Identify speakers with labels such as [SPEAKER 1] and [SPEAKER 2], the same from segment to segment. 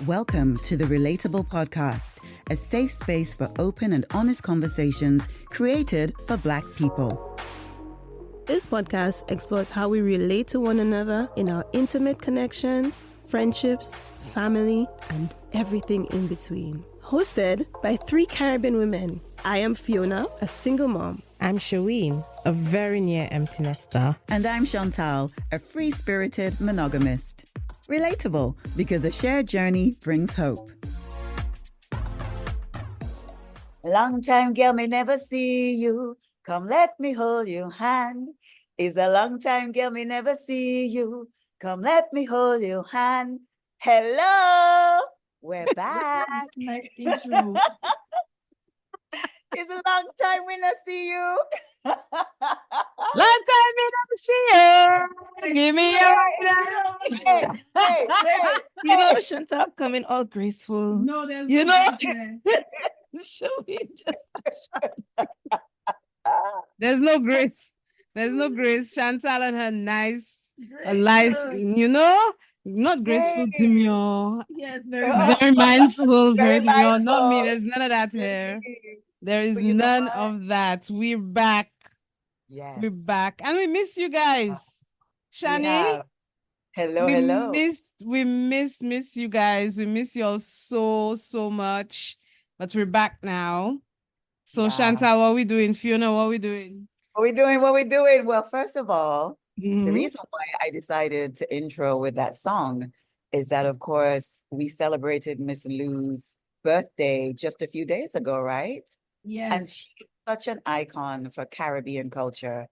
[SPEAKER 1] Welcome to the Relateable podcast, a safe space for open and honest conversations created for Black people.
[SPEAKER 2] This podcast explores how we relate to one another in our intimate connections, friendships, family, and everything in between. Hosted by 3 Caribbean women. I am Fiona, a single mom.
[SPEAKER 3] I'm Sherween, a very near empty nester.
[SPEAKER 1] And I'm Chantal, a free-spirited monogamist. Relatable, because a shared journey brings hope. Long time, girl, me never see you. Come, let me hold your hand. It's a long time, girl, me never see you. Come, let me hold your hand. Hello, we're back.
[SPEAKER 3] Nice intro.
[SPEAKER 1] It's a long time we not see you.
[SPEAKER 3] Long time we don't see you. Give me your
[SPEAKER 1] Hey.
[SPEAKER 3] You know, Chantal coming all graceful.
[SPEAKER 4] No, there's
[SPEAKER 3] You
[SPEAKER 4] no
[SPEAKER 3] know? Show me just There's no grace. There's no grace. Chantal and her nice, you know, not graceful, demure.
[SPEAKER 4] Yes,
[SPEAKER 3] Very mindful, very demure.
[SPEAKER 1] mindful.
[SPEAKER 3] Not me. There's none of that here. There is
[SPEAKER 1] But you know
[SPEAKER 3] none
[SPEAKER 1] what?
[SPEAKER 3] of that. We're back.
[SPEAKER 1] Yes.
[SPEAKER 3] We're back. And we miss you guys.
[SPEAKER 1] We
[SPEAKER 3] Shani,
[SPEAKER 1] have. Hello.
[SPEAKER 3] we miss you guys. We miss you all so much. But we're back now. So
[SPEAKER 1] Yeah.
[SPEAKER 3] Chantal, what we doing? Fiona, what we doing?
[SPEAKER 1] What we doing? Well, first of all, the reason why I decided to intro with that song is that, of course, we celebrated Miss Lou's birthday just a few days ago, right?
[SPEAKER 4] Yes.
[SPEAKER 1] And she's such an icon for Caribbean culture.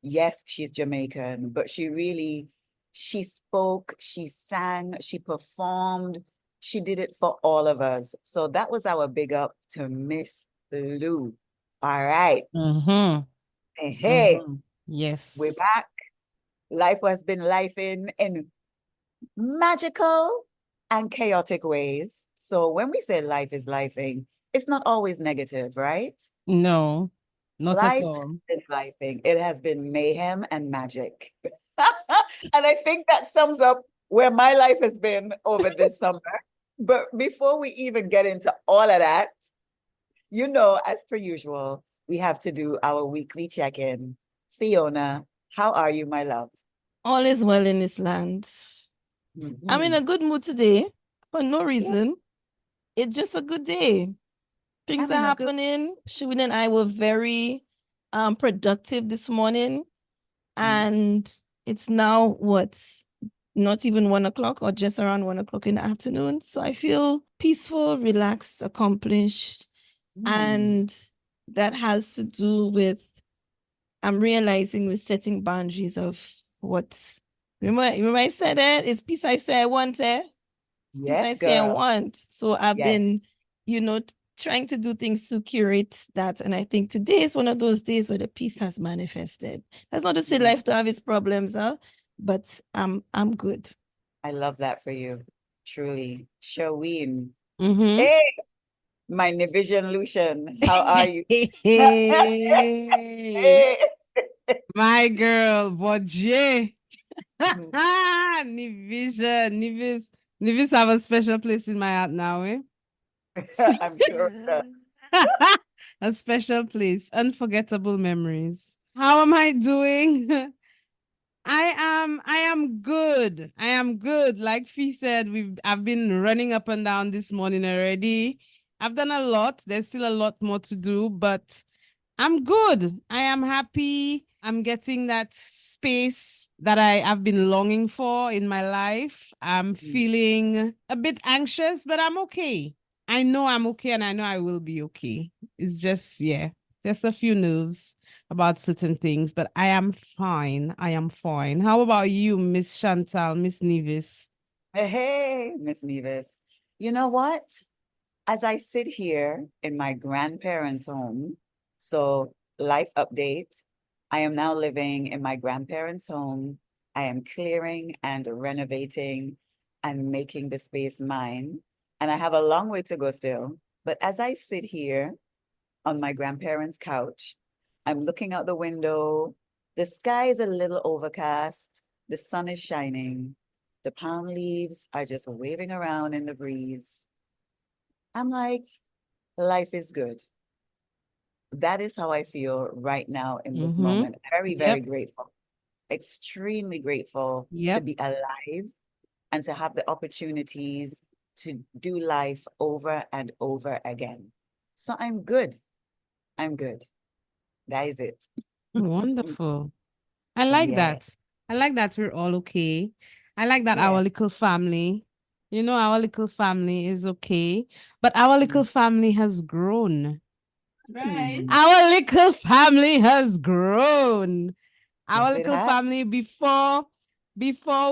[SPEAKER 1] Yes, she's Jamaican, but she spoke, she sang, she performed, she did it for all of us. So that was our big up to Miss Lou. All right. Hey,
[SPEAKER 3] Yes.
[SPEAKER 1] we're back. Life has been lifing in magical and chaotic ways. So when we say life is lifing, it's not always negative, right?
[SPEAKER 3] No, not
[SPEAKER 1] Life
[SPEAKER 3] at all.
[SPEAKER 1] has been lifing. It has been mayhem and magic. And I think that sums up where my life has been over this summer. But before we even get into all of that, you know, as per usual, we have to do our weekly check-in. Fiona, how are you, my love?
[SPEAKER 3] All is well in this land. I'm in a good mood today for no reason. It's just a good day. Things
[SPEAKER 1] I'm
[SPEAKER 3] are
[SPEAKER 1] in a good-
[SPEAKER 3] happening. Sherween and I were very productive this morning. And it's now what's not even 1 o'clock or just around 1 o'clock in the afternoon. So I feel peaceful, relaxed, accomplished. And that has to do with, I'm realizing with setting boundaries of what, remember I said it? It's peace I say I want it. It's peace I
[SPEAKER 1] Yes,
[SPEAKER 3] say I
[SPEAKER 1] girl.
[SPEAKER 3] want. So I've
[SPEAKER 1] Yes.
[SPEAKER 3] been, trying to do things to curate that. And I think today is one of those days where the peace has manifested. That's not to say life to have its problems, but I'm good.
[SPEAKER 1] I love that for you. Truly. Sherween.
[SPEAKER 3] Mm-hmm.
[SPEAKER 1] Hey, my Nevisian Lucian. How are you?
[SPEAKER 3] Hey,
[SPEAKER 1] Hey.
[SPEAKER 3] my girl, Bodje. Nevisian, Nevis have a special place in my heart now, eh?
[SPEAKER 1] I'm sure it does.
[SPEAKER 3] A special place, unforgettable memories. How am I doing? I am good. I am good. Like Fee said, I've been running up and down this morning already. I've done a lot. There's still a lot more to do, but I'm good. I am happy. I'm getting that space that I have been longing for in my life. I'm feeling a bit anxious, but I'm okay. I know I'm okay, and I know I will be okay. It's just a few nerves about certain things, but I am fine. I am fine. How about you, Miss Chantal, Miss Nevis?
[SPEAKER 1] Hey, Miss Nevis. You know what? As I sit here in my grandparents' home, so life update, I am now living in my grandparents' home. I am clearing and renovating and making the space mine. And I have a long way to go still. But as I sit here on my grandparents' couch, I'm looking out the window The sky is a little overcast. The sun is shining. The palm leaves are just waving around in the breeze. I'm like, life is good. That is how I feel right now in this moment. Very, very
[SPEAKER 3] Yep.
[SPEAKER 1] grateful. Extremely grateful to
[SPEAKER 3] Yep.
[SPEAKER 1] be alive and to have the opportunities to do life over and over again. So I'm good. I'm good. That is it.
[SPEAKER 3] Wonderful. I like
[SPEAKER 1] Yeah.
[SPEAKER 3] that. I like that we're all okay. I like that our
[SPEAKER 1] Yeah.
[SPEAKER 3] little family, our little family is okay, but our little
[SPEAKER 1] Mhm.
[SPEAKER 3] family has grown.
[SPEAKER 2] Right.
[SPEAKER 3] Our little family has grown. Our
[SPEAKER 1] Yes, it
[SPEAKER 3] little
[SPEAKER 1] has.
[SPEAKER 3] family before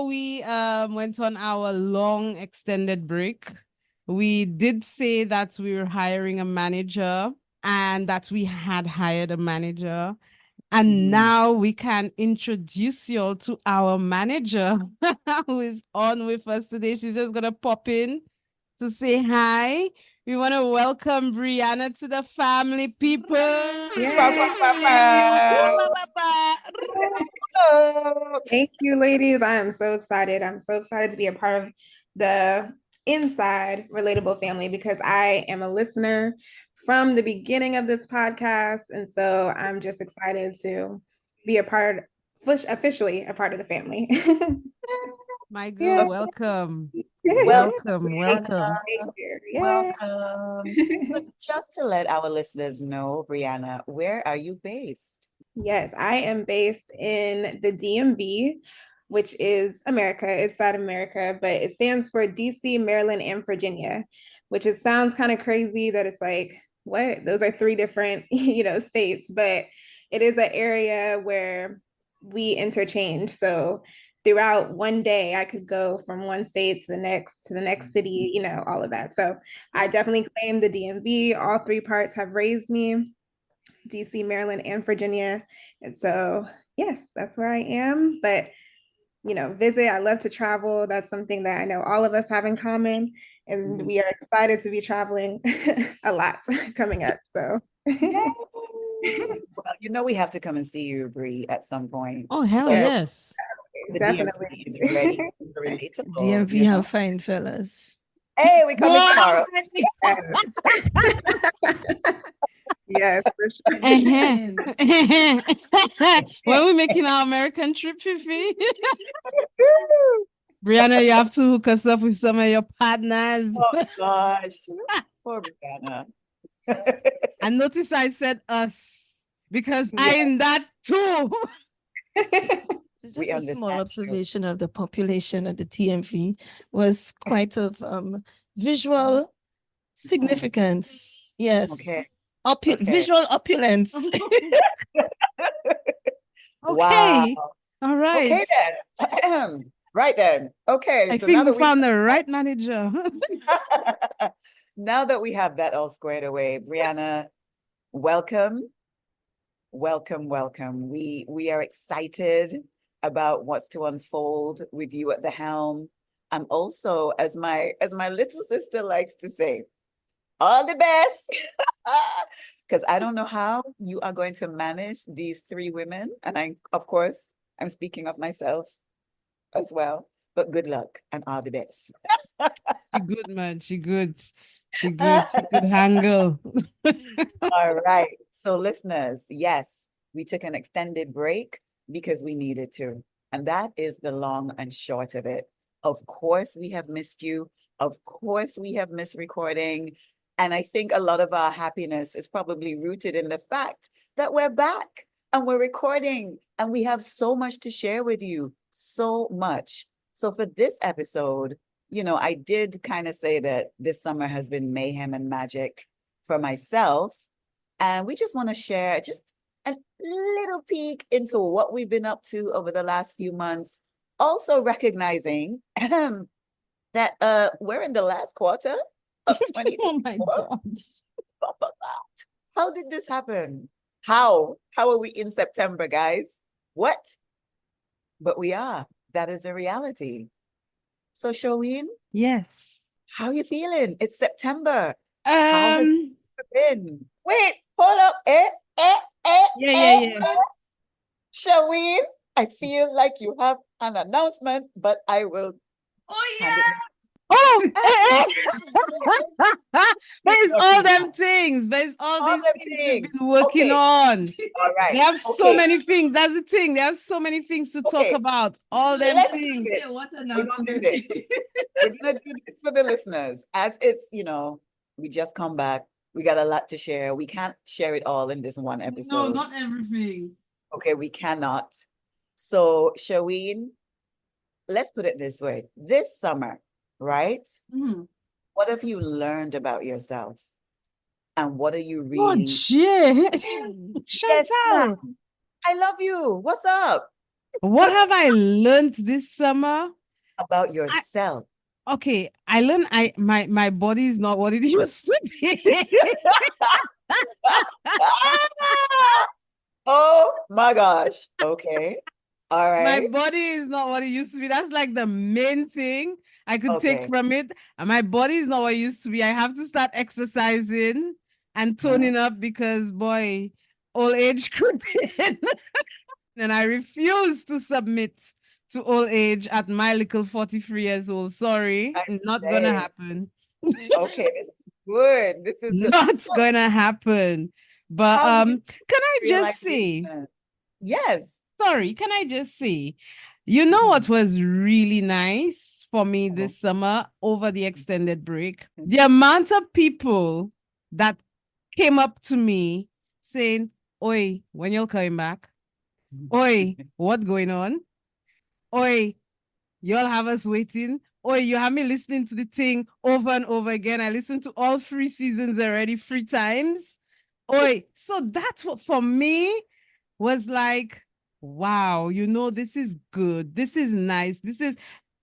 [SPEAKER 3] we went on our long extended break, we did say that we were hiring a manager and that we had hired a manager. And
[SPEAKER 1] Mhm.
[SPEAKER 3] now we can introduce you all to our manager who is on with us today. She's just going to pop in to say hi. We want to welcome BreAnna to the family, people.
[SPEAKER 4] Yay. Thank you, ladies. I am so excited. I'm so excited to be a part of the inside Relatable family because I am a listener from the beginning of this podcast. And so I'm just excited to be officially a part of the family.
[SPEAKER 3] My
[SPEAKER 4] Yeah.
[SPEAKER 3] girl, welcome.
[SPEAKER 1] Welcome,
[SPEAKER 3] Welcome.
[SPEAKER 4] Thank
[SPEAKER 1] BreAnna.
[SPEAKER 4] you. Yeah.
[SPEAKER 1] Welcome. So just to let our listeners know, BreAnna, where are you based?
[SPEAKER 4] Yes, I am based in the DMV, which is America. It's South America, but it stands for DC, Maryland, and Virginia, which it sounds kind of crazy that it's like, what? Those are three different, states, but it is an area where we interchange. So throughout one day, I could go from one state to the next city, all of that. So I definitely claim the DMV. All three parts have raised me. DC, Maryland, and Virginia. And so, yes, that's where I am. But, visit, I love to travel. That's something that I know all of us have in common. And we are excited to be traveling a lot coming up. So,
[SPEAKER 1] Yay! Well, we have to come and see you, Bree, at some point.
[SPEAKER 3] Oh, hell
[SPEAKER 1] So
[SPEAKER 3] yes.
[SPEAKER 1] the
[SPEAKER 4] definitely.
[SPEAKER 1] DMV is ready. It's relatable,
[SPEAKER 2] DMV have fine fellas.
[SPEAKER 1] Hey, we coming
[SPEAKER 3] Boy!
[SPEAKER 1] tomorrow.
[SPEAKER 4] Yes, for sure.
[SPEAKER 3] When we making our American trip, Fifi, BreAnna, you have to hook us up with some of your partners.
[SPEAKER 1] Oh gosh. Poor BreAnna.
[SPEAKER 3] And notice I said us because I
[SPEAKER 1] Yeah.
[SPEAKER 3] in that too.
[SPEAKER 2] Just
[SPEAKER 1] We
[SPEAKER 2] a
[SPEAKER 1] understand
[SPEAKER 2] small
[SPEAKER 1] you.
[SPEAKER 2] observation of the population of the TMV was quite of visual significance. Yes.
[SPEAKER 1] Okay.
[SPEAKER 2] Visual opulence.
[SPEAKER 1] Wow.
[SPEAKER 3] Okay. All right.
[SPEAKER 1] Okay then. Right then. Okay.
[SPEAKER 3] I
[SPEAKER 1] So
[SPEAKER 3] think
[SPEAKER 1] now
[SPEAKER 3] we
[SPEAKER 1] that
[SPEAKER 3] found the right manager.
[SPEAKER 1] now that we have that all squared away, BreAnna, welcome. Welcome, welcome. We are excited about what's to unfold with you at the helm. I'm also, as my little sister likes to say, all the best. Because I don't know how you are going to manage these three women. And of course, I'm speaking of myself as well. But good luck and all the best.
[SPEAKER 3] She good, man. She good. She good. She could handle.
[SPEAKER 1] All right. So, listeners, yes, we took an extended break because we needed to. And that is the long and short of it. Of course, we have missed you. Of course, we have missed recording. And I think a lot of our happiness is probably rooted in the fact that we're back and we're recording and we have so much to share with you. So much. So, for this episode, I did kind of say that this summer has been mayhem and magic for myself. And we just want to share just a little peek into what we've been up to over the last few months. Also recognizing that we're in the last quarter of
[SPEAKER 3] Oh my
[SPEAKER 1] 2024.
[SPEAKER 3] God.
[SPEAKER 1] How did this happen? How are we in September, guys? What? But we are. That is a reality. So, Sherween,
[SPEAKER 3] Yes.
[SPEAKER 1] how are you feeling? It's September. How has it
[SPEAKER 3] Um.
[SPEAKER 1] been? Wait, hold up.
[SPEAKER 3] Yeah.
[SPEAKER 1] Sherween, I feel like you have an announcement, but I will hand it.
[SPEAKER 3] Oh, but it's all them things. But it's all
[SPEAKER 1] All
[SPEAKER 3] these
[SPEAKER 1] them
[SPEAKER 3] things we've
[SPEAKER 1] things.
[SPEAKER 3] been working
[SPEAKER 1] Okay.
[SPEAKER 3] on.
[SPEAKER 1] All right.
[SPEAKER 3] They have so
[SPEAKER 1] Okay.
[SPEAKER 3] many things. That's the thing. They have so many things to talk
[SPEAKER 1] Okay.
[SPEAKER 3] about. All them
[SPEAKER 1] Let's do
[SPEAKER 3] things.
[SPEAKER 1] it.
[SPEAKER 2] What
[SPEAKER 1] We're gonna do
[SPEAKER 2] announcement?
[SPEAKER 1] this. We're gonna do this for the listeners. As it's, we just come back. We got a lot to share. We can't share it all in this one
[SPEAKER 3] No,
[SPEAKER 1] episode.
[SPEAKER 3] not everything.
[SPEAKER 1] Okay, we cannot. So, Sherween, let's put it this way. This summer, right?
[SPEAKER 3] Mhm.
[SPEAKER 1] What have you learned about yourself? And what are you
[SPEAKER 3] Oh,
[SPEAKER 1] really?
[SPEAKER 3] shit.
[SPEAKER 1] Yes,
[SPEAKER 3] Chantal,
[SPEAKER 1] ma'am. I love you. What's up
[SPEAKER 3] what have I learned this summer?
[SPEAKER 1] about yourself?
[SPEAKER 3] Okay, I learned my body is not what it used to be.
[SPEAKER 1] Oh my gosh. Okay. All
[SPEAKER 3] My
[SPEAKER 1] right.
[SPEAKER 3] body is not what it used to be. That's like the main thing I could take
[SPEAKER 1] Okay.
[SPEAKER 3] from it. And my body is not what it used to be. I have to start exercising and toning up because, boy, old age creeping. And I refuse to submit to old age at my little 43 years old. Sorry,
[SPEAKER 1] I'm
[SPEAKER 3] not gonna
[SPEAKER 1] saying,
[SPEAKER 3] happen.
[SPEAKER 1] okay, this is good. This is good.
[SPEAKER 3] Not
[SPEAKER 1] So
[SPEAKER 3] gonna happen. But
[SPEAKER 1] how did you
[SPEAKER 3] can I just say,
[SPEAKER 1] realization? Yes.
[SPEAKER 3] sorry, can I just say, you know what was really nice for me
[SPEAKER 1] Uh-huh.
[SPEAKER 3] this summer over the extended break? The amount of people that came up to me saying, Oi, when you're coming back? Oi, what going on? Oi, y'all have us waiting. Oi, you have me listening to the thing over and over again. I listened to all 3 seasons already 3 times. Oi, so that's what for me was like, wow, this is good. This is nice. This is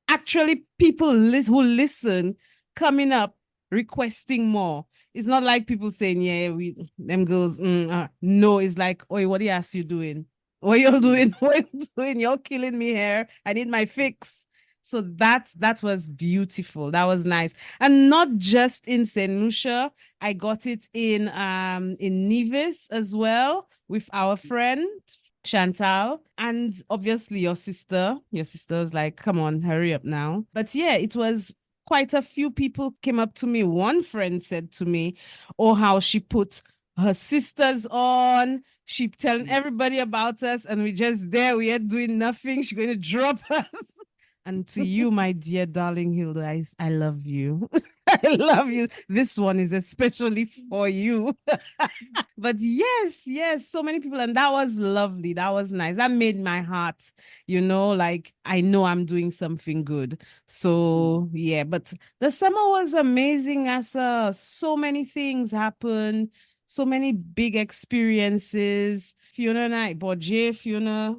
[SPEAKER 3] actually people who listen coming up requesting more. It's not like people saying, yeah, them girls, no, it's like, oi, what the ass you doing? What you doing? What you doing? You're killing me here. I need my fix. So that was beautiful. That was nice. And not just in Saint Lucia. I got it in Nevis as well with our friend Chantal, and obviously your sister. Your sister's like, come on, hurry up now. But yeah, it was quite a few people came up to me. One friend said to me, oh, how she put her sisters on. She telling everybody about us, and we just there. We are doing nothing. She's going to drop us. And to you, my dear darling Hilda, I love you. I love you. This one is especially for you. But yes, so many people. And that was lovely. That was nice. That made my heart, like I know I'm doing something good. So yeah, but the summer was amazing, Asa. So many things happened. So many big experiences. Fiona and I, Fiona,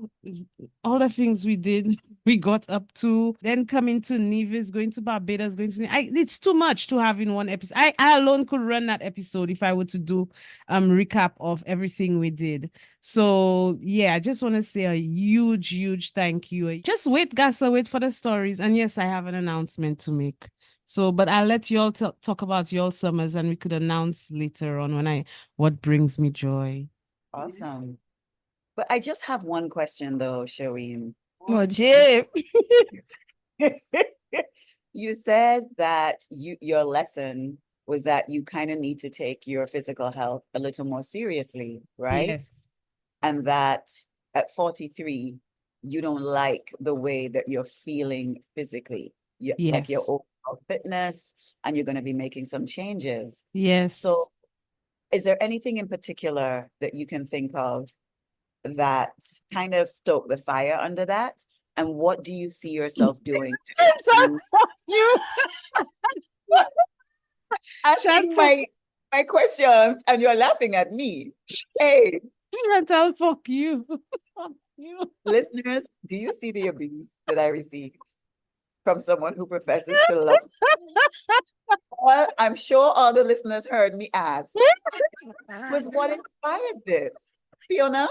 [SPEAKER 3] all the things we did, we got up to. Then coming to Nevis, going to Barbados, it's too much to have in one episode. I alone could run that episode if I were to do recap of everything we did. So yeah, I just want to say a huge thank you. Just wait, Gasa, wait for the stories. And yes, I have an announcement to make. So, but I'll let you all talk about your summers, and we could announce later on what brings me joy.
[SPEAKER 1] Awesome. But I just have one question though, Sherween.
[SPEAKER 2] Oh, Jim.
[SPEAKER 1] You said that your lesson was that you kind of need to take your physical health a little more seriously, right?
[SPEAKER 3] Yes.
[SPEAKER 1] And that at 43, you don't like the way that you're feeling physically. Like your
[SPEAKER 3] Yes.
[SPEAKER 1] overall fitness, and you're going to be making some changes.
[SPEAKER 3] Yes.
[SPEAKER 1] So is there anything in particular that you can think of that kind of stoke the fire under that? And what do you see yourself doing?
[SPEAKER 3] You.
[SPEAKER 1] Asking my questions and you're laughing at me. Hey,
[SPEAKER 3] Chantal, fuck you. Fuck you.
[SPEAKER 1] listeners, do you see the abuse that I received from someone who professes to love? Well, I'm sure all the listeners heard me ask, was what inspired this? Fiona?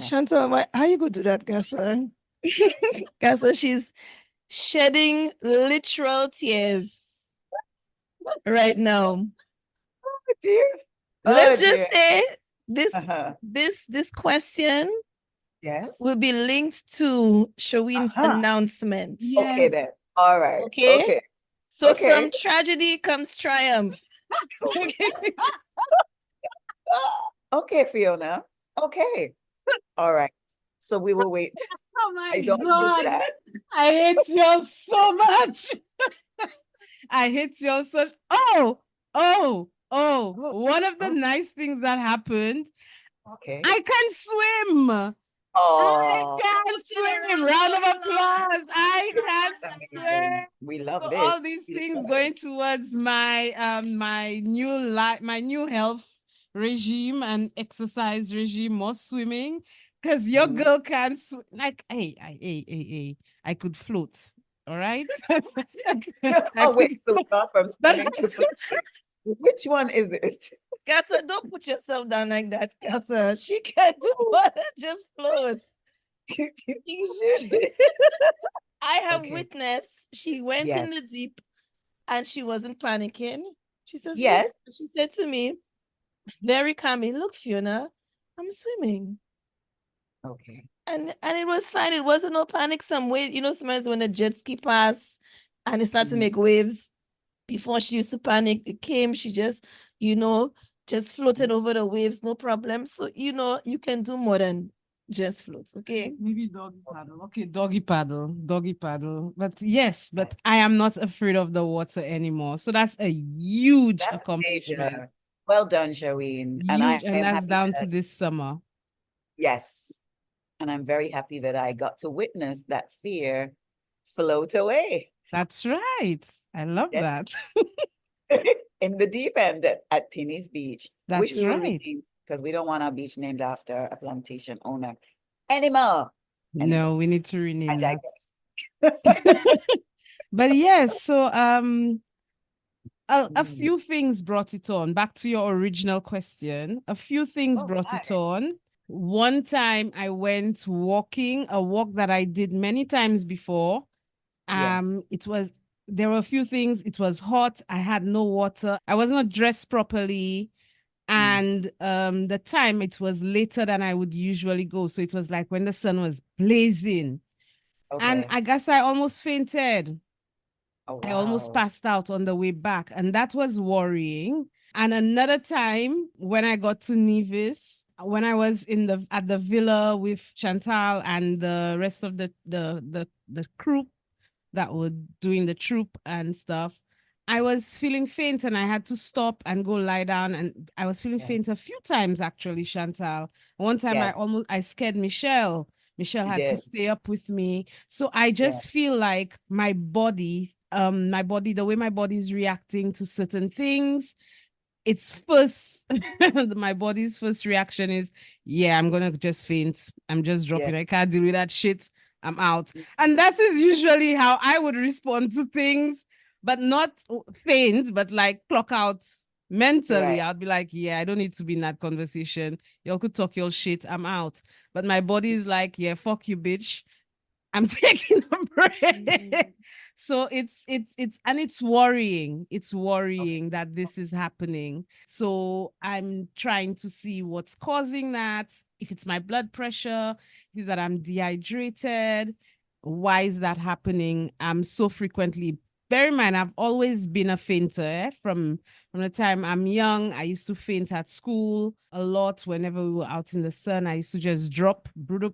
[SPEAKER 2] Chantal, how you go do that, Gasa? Gasa, she's shedding literal tears right now.
[SPEAKER 1] Oh dear.
[SPEAKER 2] Let's
[SPEAKER 1] Oh,
[SPEAKER 2] just
[SPEAKER 1] dear.
[SPEAKER 2] say this question
[SPEAKER 1] Yes.
[SPEAKER 2] will be linked to Sherween's announcement.
[SPEAKER 1] Okay then. All right.
[SPEAKER 2] Okay.
[SPEAKER 1] Okay.
[SPEAKER 2] So
[SPEAKER 1] Okay.
[SPEAKER 2] from tragedy comes triumph.
[SPEAKER 1] Okay, Fiona. Okay. All right. So we will wait.
[SPEAKER 3] Oh my
[SPEAKER 1] I don't
[SPEAKER 3] God.
[SPEAKER 1] understand.
[SPEAKER 3] I hate y'all so much. I hate y'all such. One of the nice things that happened,
[SPEAKER 1] Okay.
[SPEAKER 3] I can swim. I
[SPEAKER 1] Oh,
[SPEAKER 3] can swim. Round of applause. I can swim.
[SPEAKER 1] we love
[SPEAKER 3] So
[SPEAKER 1] this.
[SPEAKER 3] all these
[SPEAKER 1] We
[SPEAKER 3] things
[SPEAKER 1] love
[SPEAKER 3] going
[SPEAKER 1] it.
[SPEAKER 3] towards my new life, my new health regime and exercise regime, more swimming, because your
[SPEAKER 1] Mhm.
[SPEAKER 3] girl can't swim. Like, hey, I could float. All right. I
[SPEAKER 1] Oh, wait.
[SPEAKER 3] could
[SPEAKER 1] So we
[SPEAKER 3] float.
[SPEAKER 1] got from
[SPEAKER 3] But
[SPEAKER 1] swimming to floating. Which one is it?
[SPEAKER 2] Casa, don't put yourself down like that, Casa. She can't do more than just float. You should. I have
[SPEAKER 1] Okay.
[SPEAKER 2] witnessed she went in
[SPEAKER 1] Yes.
[SPEAKER 2] the deep and she wasn't panicking. She says, look,
[SPEAKER 1] Yes.
[SPEAKER 2] she said to me, very calmly, look, Fiona, I'm swimming.
[SPEAKER 1] Okay.
[SPEAKER 2] And it was fine. It wasn't no panic. Some waves, sometimes when the jet ski pass and it started to make waves, before she used to panic, it came, she just floated over the waves, no problem. So, you can do more than just float, okay?
[SPEAKER 3] maybe doggy paddle. Okay, doggy paddle. But yes, but I am not afraid of the water anymore. So that's a huge
[SPEAKER 1] That's
[SPEAKER 3] accomplishment.
[SPEAKER 1] major. Well done, Sherween. And I
[SPEAKER 3] Huge, and
[SPEAKER 1] am
[SPEAKER 3] that's
[SPEAKER 1] happy
[SPEAKER 3] down to
[SPEAKER 1] that,
[SPEAKER 3] this summer.
[SPEAKER 1] yes. And I'm very happy that I got to witness that fear float away.
[SPEAKER 3] That's right. I love
[SPEAKER 1] Yes.
[SPEAKER 3] that.
[SPEAKER 1] In the deep end at Penny's Beach, which
[SPEAKER 3] That's
[SPEAKER 1] we will
[SPEAKER 3] right.
[SPEAKER 1] rename because we don't want our beach named after a plantation owner anymore. Anyway,
[SPEAKER 3] No, we need to
[SPEAKER 1] I
[SPEAKER 3] rename that.
[SPEAKER 1] digress.
[SPEAKER 3] But yes, so a few things brought it on. Back to your original question. A few things brought it on. One time I went walking, a walk that I did many times before.
[SPEAKER 1] Yes.
[SPEAKER 3] There were a few things. It was hot. I had no water. I was not dressed properly. And the time, it was later than I would usually go. So it was like when the sun was blazing. And
[SPEAKER 1] Okay.
[SPEAKER 3] I guess I almost fainted.
[SPEAKER 1] Oh,
[SPEAKER 3] I almost
[SPEAKER 1] wow.
[SPEAKER 3] passed out on the way back, and that was worrying. And another time when I got to Nevis, when I was at the villa with Chantal and the rest of the crew that were doing the troupe and stuff, I was feeling faint and I had to stop and go lie down. And I was feeling
[SPEAKER 1] Yeah.
[SPEAKER 3] faint a few times, actually, Chantal. One time
[SPEAKER 1] Yes,
[SPEAKER 3] I scared Michelle. Michelle
[SPEAKER 1] you
[SPEAKER 3] had to
[SPEAKER 1] did.
[SPEAKER 3] stay up with me. So I
[SPEAKER 1] Yeah.
[SPEAKER 3] just feel like my body, the way my body is reacting to certain things, its first my body's first reaction is, yeah, I'm gonna just faint. I'm just dropping.
[SPEAKER 1] Yeah.
[SPEAKER 3] I can't deal with that shit. I'm out. And that is usually how I would respond to things, but not faint, but like clock out mentally.
[SPEAKER 1] Right.
[SPEAKER 3] I'd be like, yeah, I don't need to be in that conversation. Y'all could talk your shit. I'm out. But my body is like, yeah, fuck you, bitch. I'm taking a break. So it's worrying. It's worrying that this is happening. So I'm trying to see what's causing that. If it's my blood pressure, if it's that I'm dehydrated, why is that happening? I'm so frequently. Bear in mind, I've always been a fainter. From the time I'm young, I used to faint at school a lot. Whenever we were out in the sun, I used to just drop, brood,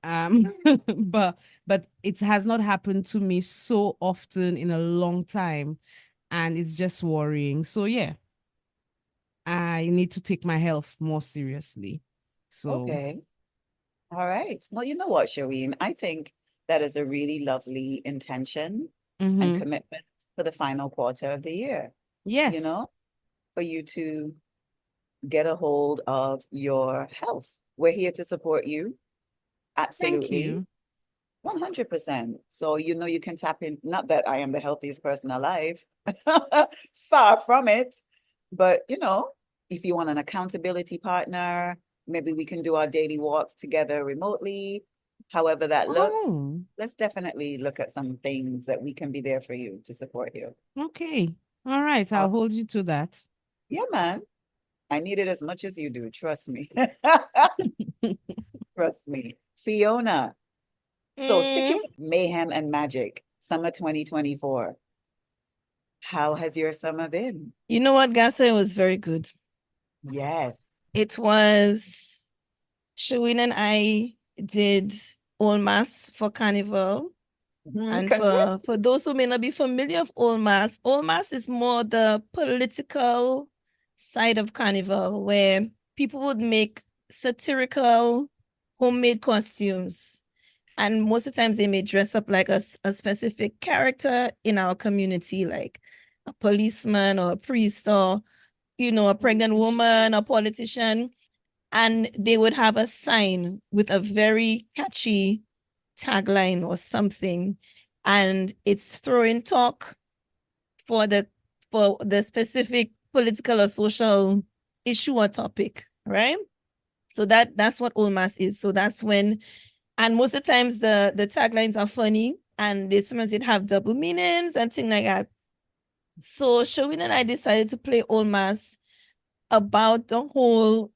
[SPEAKER 3] but it has not happened to me so often in a long time, and it's just worrying. So yeah, I need to take my health more seriously. So
[SPEAKER 1] Okay. All right. Well, you know what, Shereen? I think that is a really lovely intention and commitment for the final quarter of the year, you
[SPEAKER 3] yes,
[SPEAKER 1] know, for you to get a hold of your health. We're here to support you.
[SPEAKER 3] thank
[SPEAKER 1] Absolutely.
[SPEAKER 3] you.
[SPEAKER 1] 100%. So, you can tap in. Not that I am the healthiest person alive, far from it. But, if you want an accountability partner, maybe we can do our daily walks together remotely. However that looks,
[SPEAKER 3] Oh,
[SPEAKER 1] let's definitely look at some things that we can be there for you to support you.
[SPEAKER 3] okay. All right, I'll hold you to that.
[SPEAKER 1] Yeah, man. I need it as much as you do. Trust me. Trust me. Fiona. So sticking with mayhem and magic, summer 2024. How has your summer been?
[SPEAKER 2] You know what, Gasa? It was very good.
[SPEAKER 1] Yes.
[SPEAKER 2] It was Sherween and I did Ole Mas for Carnival. And for those who may not be familiar with Ole Mas is more the political side of Carnival, where people would make satirical homemade costumes. And most of the times they may dress up like a specific character in our community, like a policeman or a priest or, a pregnant woman or politician. And they would have a sign with a very catchy tagline or something. And it's throwing talk for the specific political or social issue or topic, right? So that's what Ole Mas is. So that's when, and most of the times the taglines are funny and they sometimes it have double meanings and things like that. So Sherween and I decided to play Ole Mas about the whole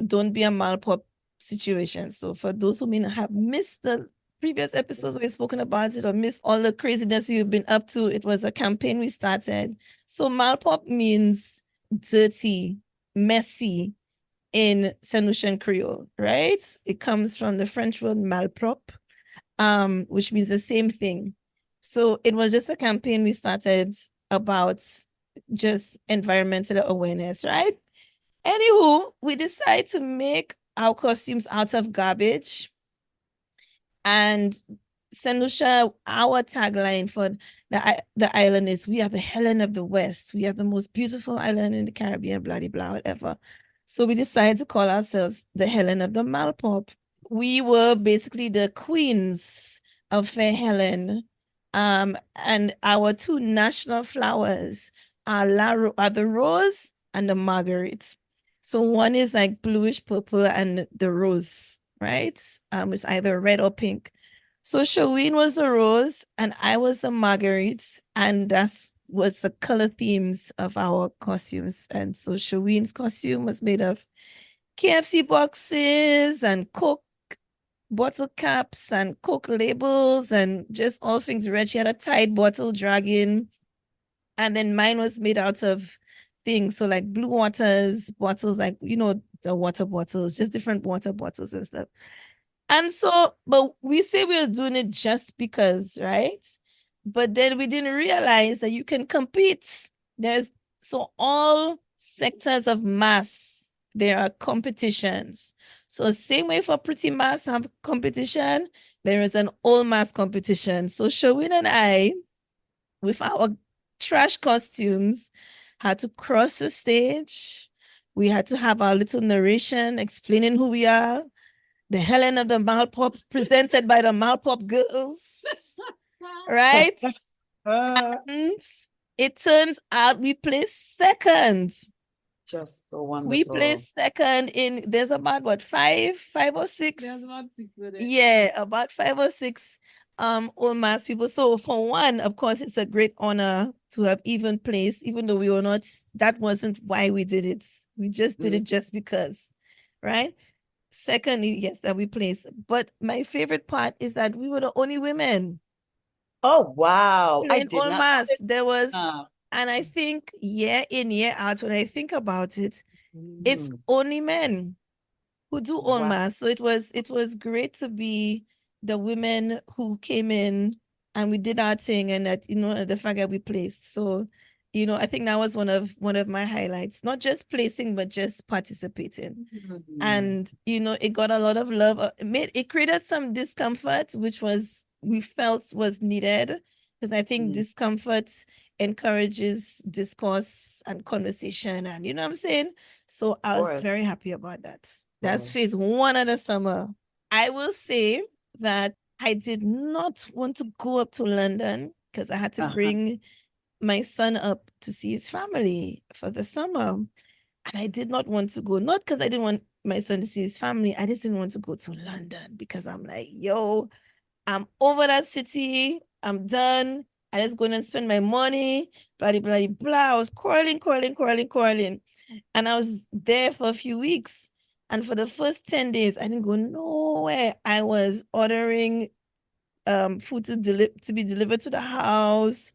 [SPEAKER 2] don't be a Malpwop situation. So for those who may not have missed the previous episodes we've spoken about it or missed all the craziness we've been up to, it was a campaign we started. So Malpwop means dirty, messy in Saint Lucian Creole, right? It comes from the French word malpropre, which means the same thing. So it was just a campaign we started about just environmental awareness, right? Anywho, we decided to make our costumes out of garbage. And Saint Lucia, our tagline for the island is, we are the Helen of the West. We are the most beautiful island in the Caribbean, blah, blah, blah, whatever. So we decided to call ourselves the Helen of the Malpwop. We were basically the queens of Fair Helen. And our two national flowers are the rose and the marguerite. So one is like bluish purple and the rose, right? It's either red or pink. So Sherween was the rose and I was the marguerite, and that's was the color themes of our costumes. And so Sherween's costume was made of KFC boxes and Coke bottle caps and Coke labels and just all things red. She had a Tide bottle dragon. And then mine was made out of things. So like Blue Waters bottles, like, the water bottles, just different water bottles and stuff. And so, but we say we were doing it just because, right? But then we didn't realize that you can compete. So all sectors of mass, there are competitions. So same way for Pretty Mass have competition, there is an Ole Mas competition. So Sherween and I, with our trash costumes, had to cross the stage. We had to have our little narration explaining who we are. The Helen of the Malpwop, presented by the Malpwop girls, right? And it turns out we placed second.
[SPEAKER 1] Just so wonderful.
[SPEAKER 2] We placed second in, there's about five or six?
[SPEAKER 3] There's about 6 of them.
[SPEAKER 2] Yeah, about 5 or 6 Ole Mas people. So for one, of course, it's a great honor to have even placed, even though we were not, that wasn't why we did it. We just did it just because, right? Secondly, yes, that we placed. But my favorite part is that we were the only women.
[SPEAKER 1] Oh, wow.
[SPEAKER 2] In Ole Mas, there was, and I think year in, year out, when I think about it, it's only men who do Ole Mas. So it was great to be the women who came in and we did our thing, and that, the fact that we placed. So, I think that was one of my highlights, not just placing, but just participating. And, it got a lot of love. It created some discomfort, which we felt was needed, because I think discomfort encourages discourse and conversation, and you know what I'm saying? So I was very happy about that. That's phase 1 of the summer. I will say that I did not want to go up to London because I had to bring my son up to see his family for the summer. And I did not want to go, not because I didn't want my son to see his family. I just didn't want to go to London because I'm like, yo, I'm over that city. I'm done. I just going to spend my money, blah, blah, blah, blah. I was quarreling. And I was there for a few weeks. And for the first 10 days, I didn't go nowhere. I was ordering food to be delivered to the house.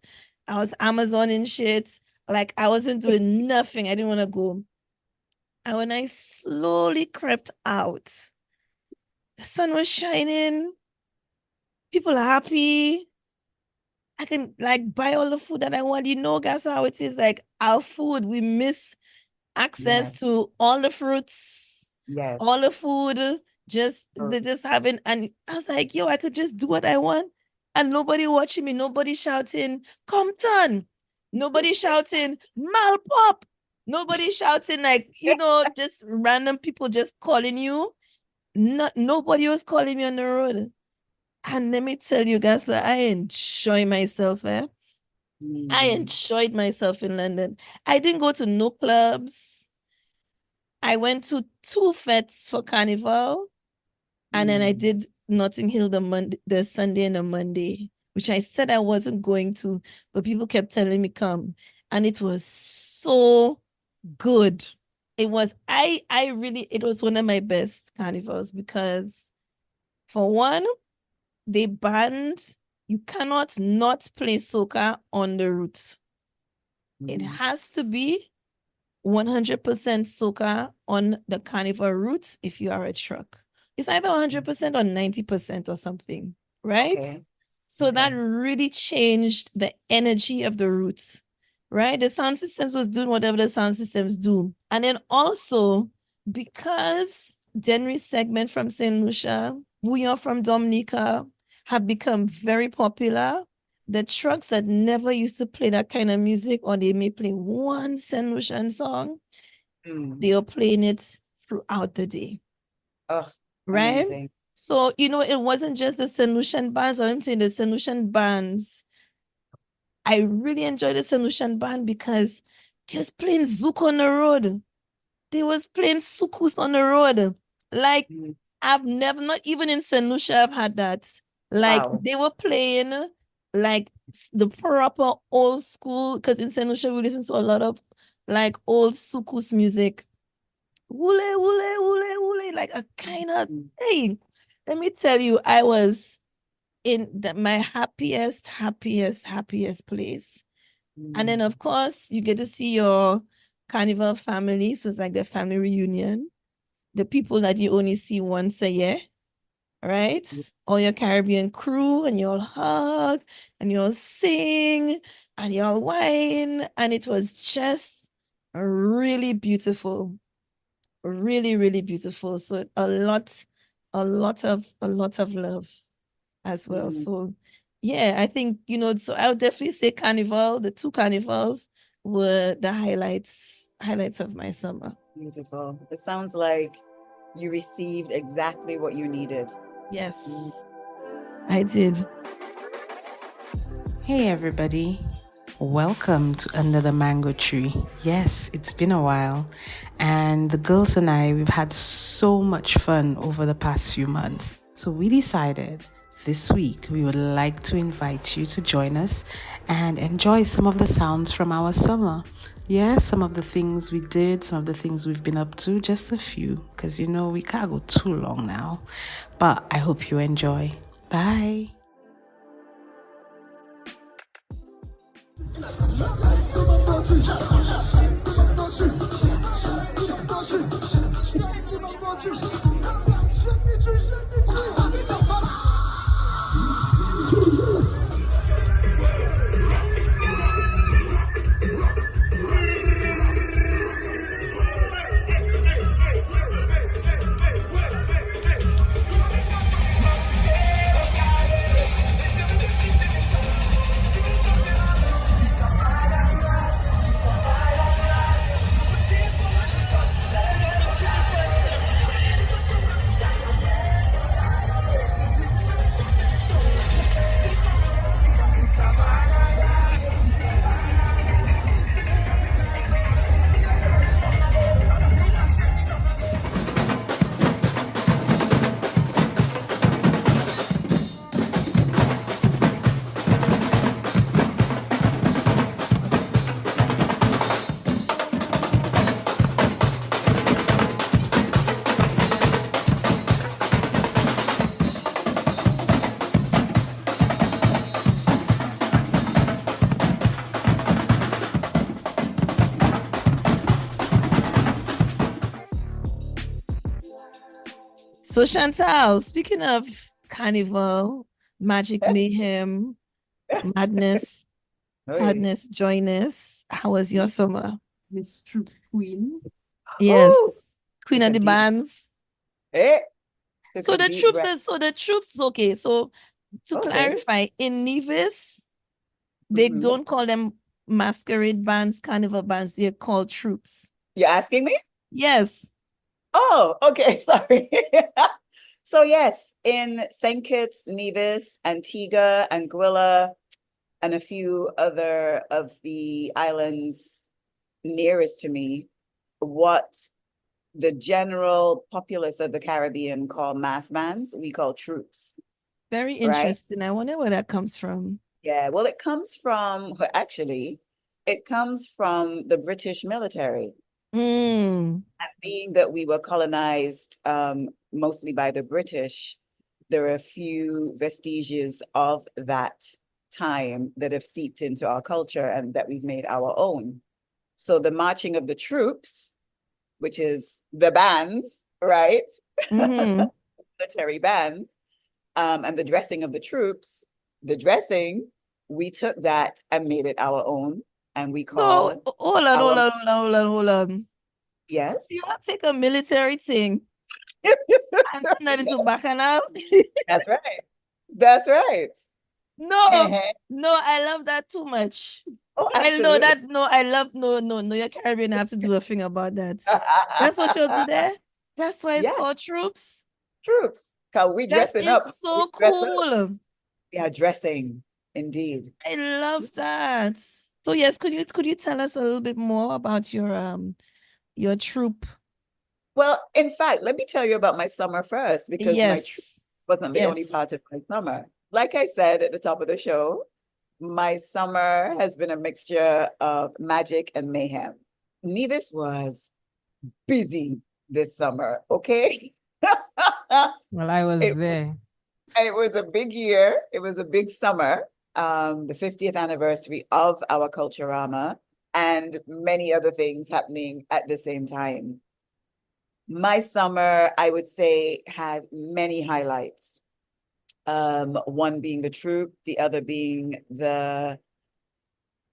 [SPEAKER 2] I was Amazoning shit. Like, I wasn't doing nothing. I didn't want to go. And when I slowly crept out, the sun was shining. People are happy. I can like buy all the food that I want. You know, guys, how it is. Like, our food, we miss access to all the fruits, all the food. They're just having, and I was like, yo, I could just do what I want. And nobody watching me, nobody shouting, Compton. Nobody shouting, Malpwop. Nobody shouting, like, you know, just random people just calling you. Nobody was calling me on the road. And let me tell you guys, I enjoy myself. I enjoyed myself in London. I didn't go to no clubs. I went to 2 fetes for Carnival. And then I did Notting Hill the Sunday and the Monday, which I said I wasn't going to, but people kept telling me come. And it was so good. It was, it was one of my best carnivals because, for one, they banned, you cannot not play soca on the route. It has to be 100% soca on the carnival route if you are a truck. It's either 100% or 90% or something, right? Okay. So that really changed the energy of the route, right? The sound systems was doing whatever the sound systems do. And then also, because Denry's segment from Saint Lucia, Bouillon from Dominica have become very popular, the trucks that never used to play that kind of music, or they may play one Saint Lucian song, they are playing it throughout the day.
[SPEAKER 1] Oh,
[SPEAKER 2] right?
[SPEAKER 1] Amazing.
[SPEAKER 2] So, you know, it wasn't just the Saint Lucian bands. I'm saying the Saint Lucian bands. I really enjoyed the Saint Lucian band because they was playing zouk on the road. They was playing sukus on the road. Like, I've never, not even in Saint Lucia, I've had that. Like, they were playing like the proper old school, because in Saint Lucia, we listen to a lot of like old sukus music. Wule, wule, wule, wule, like a kind of, hey, let me tell you, I was in my happiest place. And then, of course, you get to see your carnival family. So it's like the family reunion. The people that you only see once a year, right? All your Caribbean crew, and you all hug, and you all sing, and you all whine. And it was just really beautiful. Really, really beautiful. So a lot of love as well. So yeah, I think, you know, so I would definitely say Carnival, the 2 carnivals were the highlights of my summer.
[SPEAKER 1] Beautiful. It sounds like you received exactly what you needed.
[SPEAKER 2] Yes, I did.
[SPEAKER 5] Hey everybody. Welcome to Under the Mango Tree. Yes, it's been a while, and the girls and I, we've had so much fun over the past few months. So we decided this week we would like to invite you to join us and enjoy some of the sounds from our summer. Yeah, some of the things we did, some of the things we've been up to, just a few, because you know we can't go too long now. But I hope you enjoy. Bye.
[SPEAKER 2] So Chantal, speaking of carnival, magic, mayhem, madness,
[SPEAKER 1] Oi.
[SPEAKER 2] sadness, joyness, how was your summer?
[SPEAKER 3] Miss Troop Queen.
[SPEAKER 1] Ooh,
[SPEAKER 2] Yes. Queen
[SPEAKER 1] took
[SPEAKER 2] of
[SPEAKER 1] a
[SPEAKER 2] the
[SPEAKER 1] deep,
[SPEAKER 2] bands.
[SPEAKER 1] took
[SPEAKER 2] So
[SPEAKER 1] a
[SPEAKER 2] the
[SPEAKER 1] deep
[SPEAKER 2] troops
[SPEAKER 1] breath.
[SPEAKER 2] is so the troops is okay. So to
[SPEAKER 1] Okay.
[SPEAKER 2] clarify, in Nevis, they
[SPEAKER 1] Mhm.
[SPEAKER 2] don't call them masquerade bands, carnival bands, they're called troops.
[SPEAKER 1] You're asking me?
[SPEAKER 2] Yes.
[SPEAKER 1] Oh, okay. Sorry. So yes, in St. Kitts, Nevis, Antigua, Anguilla, and a few other of the islands nearest to me, what the general populace of the Caribbean call mass bands, we call troops,
[SPEAKER 2] Very
[SPEAKER 1] right?
[SPEAKER 2] interesting. I wonder where that comes from.
[SPEAKER 1] Yeah, well, it comes from, well, actually, it comes from the British military.
[SPEAKER 2] Mm.
[SPEAKER 1] And being that we were colonized mostly by the British, there are a few vestiges of that time that have seeped into our culture and that we've made our own. So the marching of the troops, which is the bands, right?
[SPEAKER 2] Mm-hmm.
[SPEAKER 1] Military bands, and the dressing of the troops, the dressing, we took that and made it our own. And we
[SPEAKER 2] So
[SPEAKER 1] call
[SPEAKER 2] hold on, hold
[SPEAKER 1] our,
[SPEAKER 2] on, hold on, hold on, hold on.
[SPEAKER 1] yes.
[SPEAKER 2] You want to take a military thing and turn that into bacchanal?
[SPEAKER 1] That's right. That's right.
[SPEAKER 2] No,
[SPEAKER 1] Uh-huh.
[SPEAKER 2] no, I love that too much.
[SPEAKER 1] Oh,
[SPEAKER 2] I know
[SPEAKER 1] absolutely.
[SPEAKER 2] that. No, I love no. Your Caribbean have to do a thing about that. That's what she'll do there. That's why it's
[SPEAKER 1] Yeah,
[SPEAKER 2] called troops.
[SPEAKER 1] troops. Cause we
[SPEAKER 2] That
[SPEAKER 1] dressing up.
[SPEAKER 2] is
[SPEAKER 1] We
[SPEAKER 2] so
[SPEAKER 1] dress up.
[SPEAKER 2] cool.
[SPEAKER 1] Yeah, dressing. Indeed.
[SPEAKER 2] I love that. So yes, could you tell us a little bit more about your troop?
[SPEAKER 1] Well, in fact, let me tell you about my summer first, because my troop
[SPEAKER 2] Yes.
[SPEAKER 1] wasn't the only
[SPEAKER 2] Yes.
[SPEAKER 1] part of my summer. Like I said at the top of the show, my summer has been a mixture of magic and mayhem. Nevis was busy this summer, okay?
[SPEAKER 3] Well, I was
[SPEAKER 1] It
[SPEAKER 3] there.
[SPEAKER 1] It was a big year. It was a big summer. The 50th anniversary of our Culturama and many other things happening at the same time. My summer, I would say, had many highlights. One being the troupe, the other being the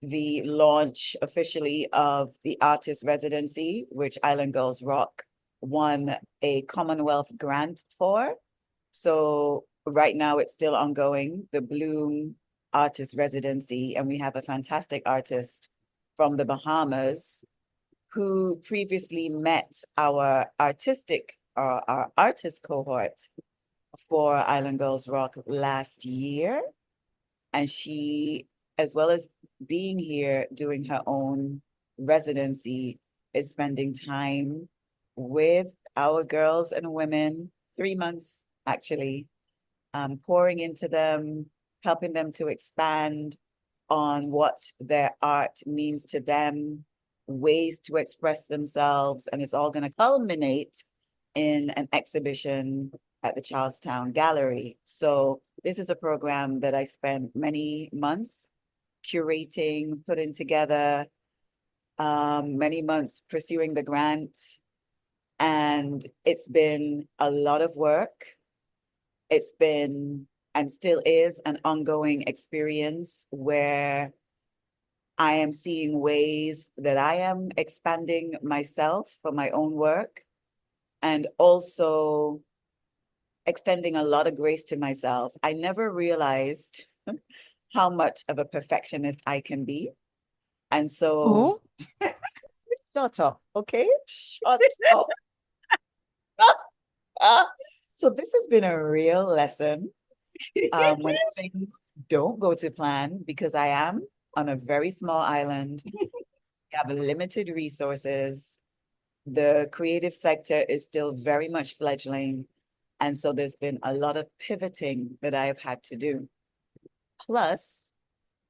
[SPEAKER 1] launch officially of the artist residency, which Island Girls Rock won a Commonwealth grant for. So right now it's still ongoing, the Bloom Artist Residency, and we have a fantastic artist from the Bahamas who previously met our our artist cohort for Island Girls Rock last year. And she, as well as being here doing her own residency, is spending time with our girls and women, 3 months actually, pouring into them, helping them to expand on what their art means to them, ways to express themselves, and it's all going to culminate in an exhibition at the Charlestown Gallery. So this is a program that I spent many months curating, putting together, many months pursuing the grant. And it's been a lot of work. It's been and still is an ongoing experience where I am seeing ways that I am expanding myself for my own work and also extending a lot of grace to myself. I never realized how much of a perfectionist I can be. And so,
[SPEAKER 3] Oh,
[SPEAKER 1] shut up, okay? Shut up. So this has been a real lesson when things don't go to plan, because I am on a very small island. We have limited resources. The creative sector is still very much fledgling. And so there's been a lot of pivoting that I have had to do. Plus,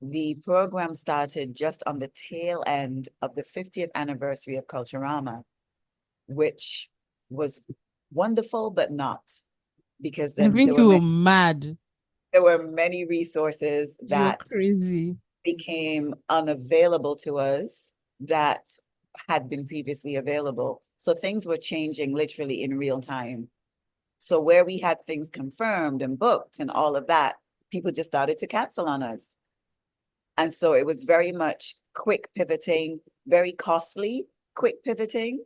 [SPEAKER 1] the program started just on the tail end of the 50th anniversary of Culturama, which was wonderful, but not, because
[SPEAKER 3] I
[SPEAKER 1] then
[SPEAKER 3] think you were mad.
[SPEAKER 1] there were many resources
[SPEAKER 3] You were
[SPEAKER 1] that
[SPEAKER 3] crazy.
[SPEAKER 1] became unavailable to us that had been previously available. So things were changing literally in real time. So where we had things confirmed and booked and all of that, people just started to cancel on us. And so it was very much quick pivoting, very costly, quick pivoting.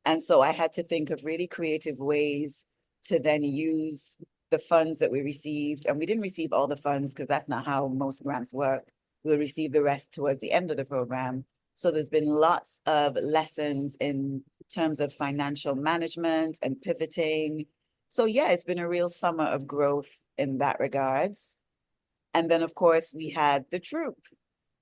[SPEAKER 1] And so I had to think of really creative ways to then use the funds that we received. And we didn't receive all the funds because that's not how most grants work. We'll receive the rest towards the end of the program. So there's been lots of lessons in terms of financial management and pivoting. So yeah, it's been a real summer of growth in that regards. And then of course we had the troupe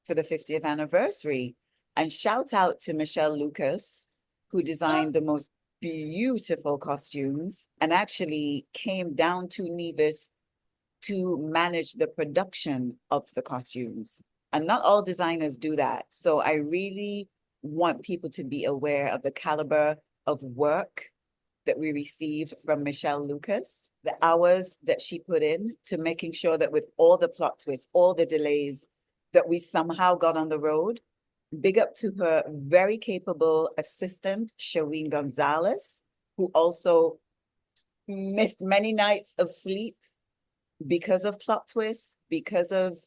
[SPEAKER 1] for the 50th anniversary. And shout out to Michelle Lucas, who designed the most beautiful costumes and actually came down to Nevis to manage the production of the costumes. And not all designers do that. So I really want people to be aware of the caliber of work that we received from Michelle Lucas, the hours that she put in to making sure that with all the plot twists, all the delays, that we somehow got on the road. Big up to her very capable assistant, Sherween Gonzalez, who also missed many nights of sleep because of plot twists, because of,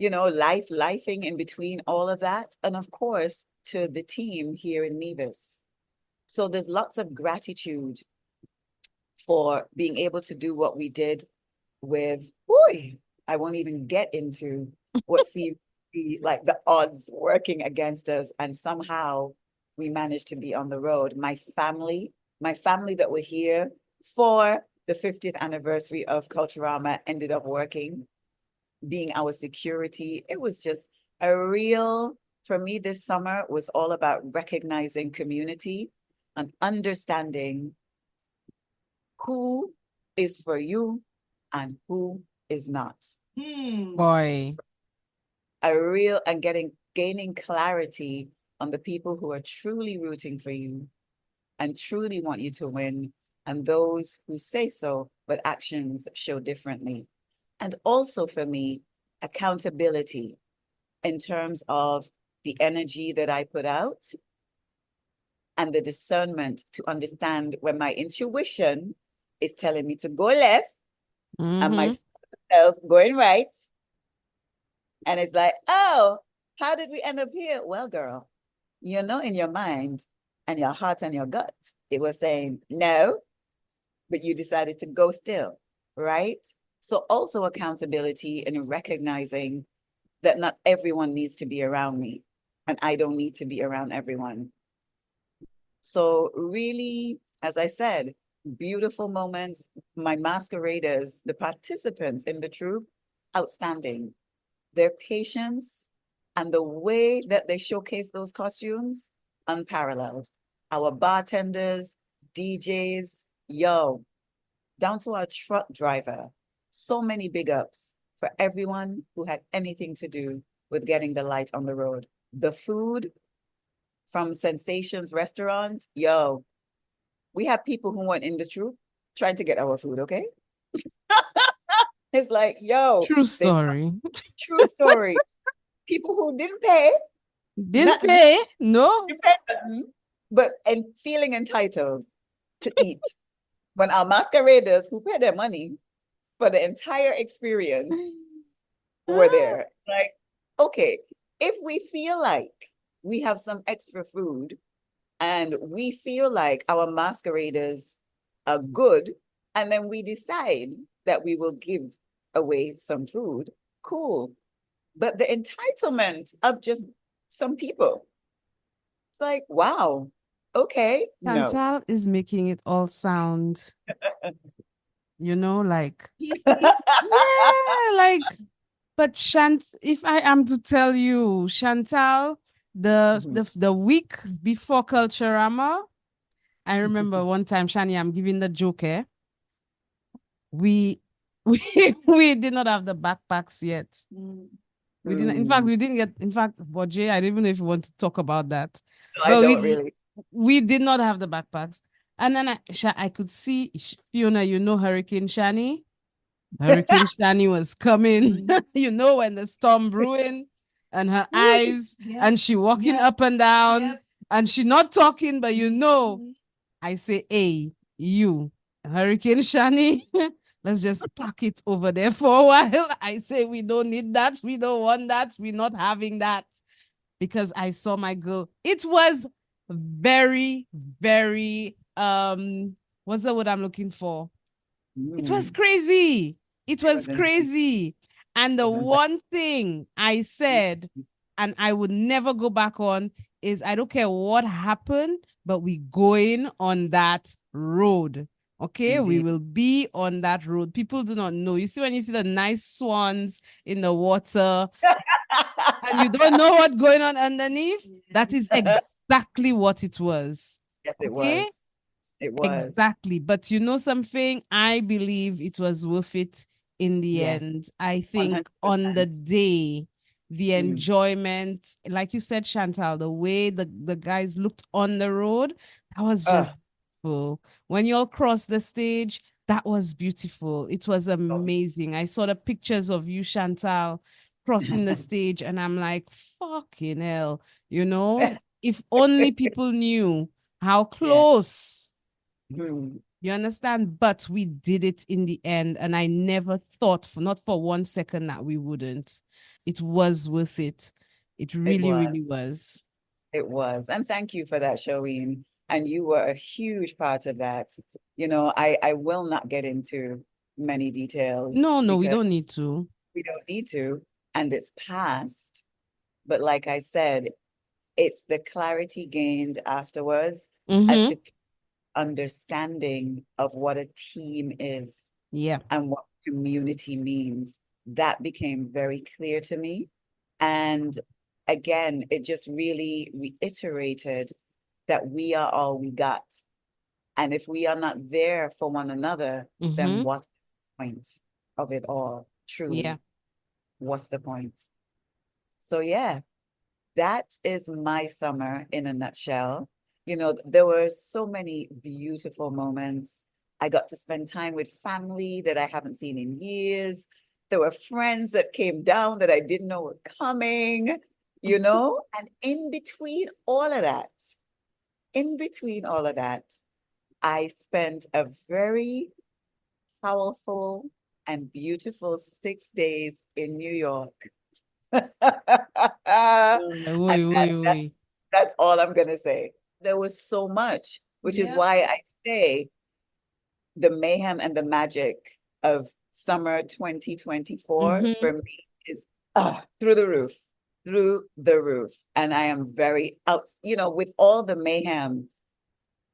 [SPEAKER 1] lifing in between all of that. And of course, to the team here in Nevis. So there's lots of gratitude for being able to do what we did with, I won't even get into what seems to be like the odds working against us. And somehow we managed to be on the road. My family that were here for the 50th anniversary of Culturama ended up working, being our security. It was just for me, this summer was all about recognizing community and understanding who is for you and who is not.
[SPEAKER 3] Boy.
[SPEAKER 1] Gaining clarity on the people who are truly rooting for you and truly want you to win, and those who say so, but actions show differently. And also for me, accountability in terms of the energy that I put out and the discernment to understand when my intuition is telling me to go left and myself going right. And it's like, oh, how did we end up here? Well, girl, in your mind and your heart and your gut, it was saying no, but you decided to go still, right? So also accountability and recognizing that not everyone needs to be around me and I don't need to be around everyone. So really, as I said, beautiful moments. My masqueraders, the participants in the troupe, outstanding. Their patience and the way that they showcase those costumes, unparalleled. Our bartenders, DJs, down to our truck driver, so many big ups for everyone who had anything to do with getting the light on the road. The food from Sensations Restaurant, we have people who weren't in the troupe trying to get our food, okay? It's like,
[SPEAKER 3] True story.
[SPEAKER 1] True story. People who didn't pay.
[SPEAKER 3] No.
[SPEAKER 1] But feeling entitled to eat. When our masqueraders who pay their money for the entire experience were there. Like, okay, if we feel like we have some extra food and we feel like our masqueraders are good, and then we decide that we will give away some food, cool. But the entitlement of just some people, it's like, wow, okay.
[SPEAKER 3] Chantal is making it all sound, like, but if I am to tell you, Chantal, the week before Culturama, I remember one time, Shani, I'm giving the joke, we did not have the backpacks yet. We didn't. In fact, we didn't get. In fact, Boje, I don't even know if you want to talk about that.
[SPEAKER 1] No, I don't really.
[SPEAKER 3] We did not have the backpacks, and then I could see Fiona. Hurricane Shani. Hurricane Shani was coming. When the storm brewing, and her eyes, and she walking up and down, and she not talking, but I say, hey, you. Hurricane Shani, let's just pack it over there for a while. I say we don't need that. We don't want that. We're not having that. Because I saw my girl. It was very, very, what's the word I'm looking for? It was crazy. It was crazy. And the one thing I said, and I would never go back on, is I don't care what happened, but we going on that road. Okay, we
[SPEAKER 1] Indeed.
[SPEAKER 3] will be on that road. People do not know. You see, when you see the nice swans in the water and you don't know what's going on underneath, that is exactly what it was.
[SPEAKER 1] Yes, it
[SPEAKER 3] Okay?
[SPEAKER 1] was. It was.
[SPEAKER 3] Exactly. But you know something? I believe it was worth it in the
[SPEAKER 1] Yes.
[SPEAKER 3] end. I think
[SPEAKER 1] 100%.
[SPEAKER 3] on the day, the
[SPEAKER 1] Mm.
[SPEAKER 3] enjoyment, like you said, Chantal, the way the guys looked on the road, that was just beautiful. When you all crossed the stage, that was beautiful. It was amazing. I saw the pictures of you, Chantal, crossing the stage, and I'm like, fucking hell, you know, if only people knew how close.
[SPEAKER 1] Mm.
[SPEAKER 3] You understand? But we did it in the end. And I never thought, for not for 1 second, that we wouldn't. It was worth it. It really,
[SPEAKER 1] was.
[SPEAKER 3] really was.
[SPEAKER 1] It was. And thank you for that, Sherween. And you were a huge part of that. You know, I will not get into many details
[SPEAKER 3] No, we
[SPEAKER 1] because
[SPEAKER 3] don't need to.
[SPEAKER 1] we don't need to. And it's past. But like I said, it's the clarity gained afterwards as to understanding of what a team is
[SPEAKER 3] Yeah.
[SPEAKER 1] and what community means. That became very clear to me. And again, it just really reiterated that we are all we got. And if we are not there for one another, then what's the point of it all? Truly,
[SPEAKER 3] Yeah.
[SPEAKER 1] what's the point? So yeah, that is my summer in a nutshell. You know, there were so many beautiful moments. I got to spend time with family that I haven't seen in years. There were friends that came down that I didn't know were coming, you know? And in between all of that, I spent a very powerful and beautiful 6 days in New York. And that's all I'm going to say. There was so much, which is why I say the mayhem and the magic of summer 2024 for me is through the roof, through the roof. And I am very out, you know, with all the mayhem,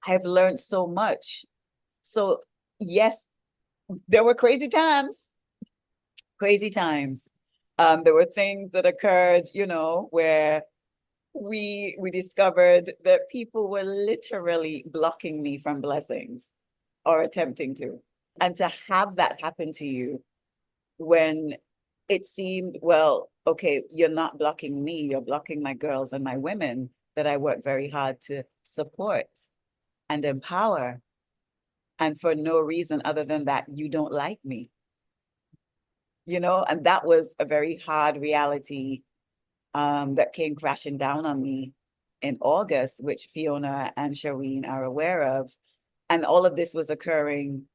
[SPEAKER 1] I've learned so much. So yes, there were crazy times. There were things that occurred, you know, where we discovered that people were literally blocking me from blessings or attempting to. And to have that happen to you when it seemed, well, okay, you're not blocking me, you're blocking my girls and my women that I work very hard to support and empower. And for no reason other than that, you don't like me. You know, and that was a very hard reality that came crashing down on me in August, which Fiona and Sherween are aware of. And all of this was occurring,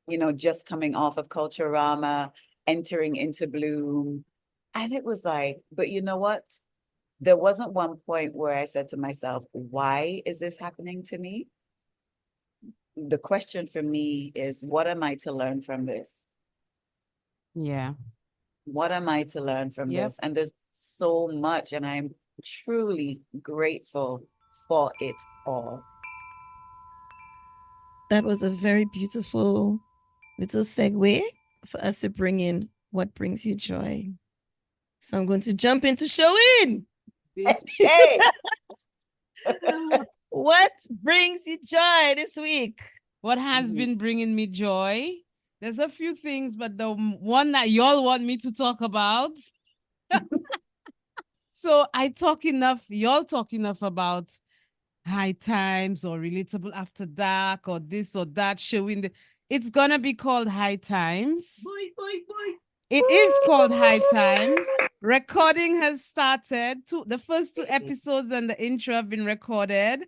[SPEAKER 1] you know, just coming off of Culturama, entering into Bloom. And it was like, but you know what? There wasn't one point where I said to myself, why is this happening to me? The question for me is, what am I to learn from this?
[SPEAKER 3] Yeah.
[SPEAKER 1] What am I to learn from this? And there's so much, and I'm truly grateful for it all.
[SPEAKER 2] That was a very beautiful little segue for us to bring in what brings you joy. So I'm going to jump into Sherween.
[SPEAKER 1] Hey!
[SPEAKER 2] What brings you joy this week?
[SPEAKER 3] What has been bringing me joy? There's a few things, but the one that y'all want me to talk about. So y'all talk enough about High Times or Relatable After Dark or this or that showing it's gonna be called High Times. It is called High Times. Recording has started. The first 2 episodes and the intro have been recorded.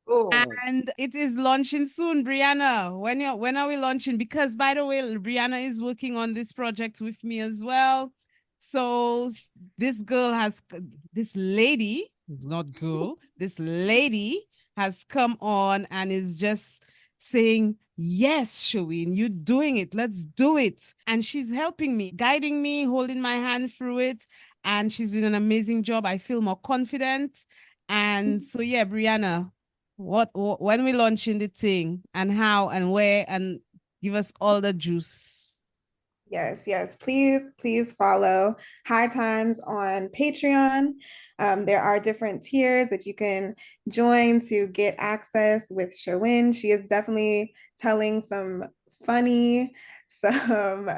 [SPEAKER 1] Oh,
[SPEAKER 3] And it is launching soon, BreAnna. When are we launching? Because by the way, BreAnna is working on this project with me as well. So this lady, not girl, this lady has come on and is just saying, yes, Sherween, you're doing it. Let's do it. And she's helping me, guiding me, holding my hand through it. And she's doing an amazing job. I feel more confident. And so, yeah, BreAnna, when we launching the thing and how and where, and give us all the juice.
[SPEAKER 4] Yes, yes. Please follow High Times on Patreon. There are different tiers that you can join to get access with Sherwin. She is definitely telling some funny, some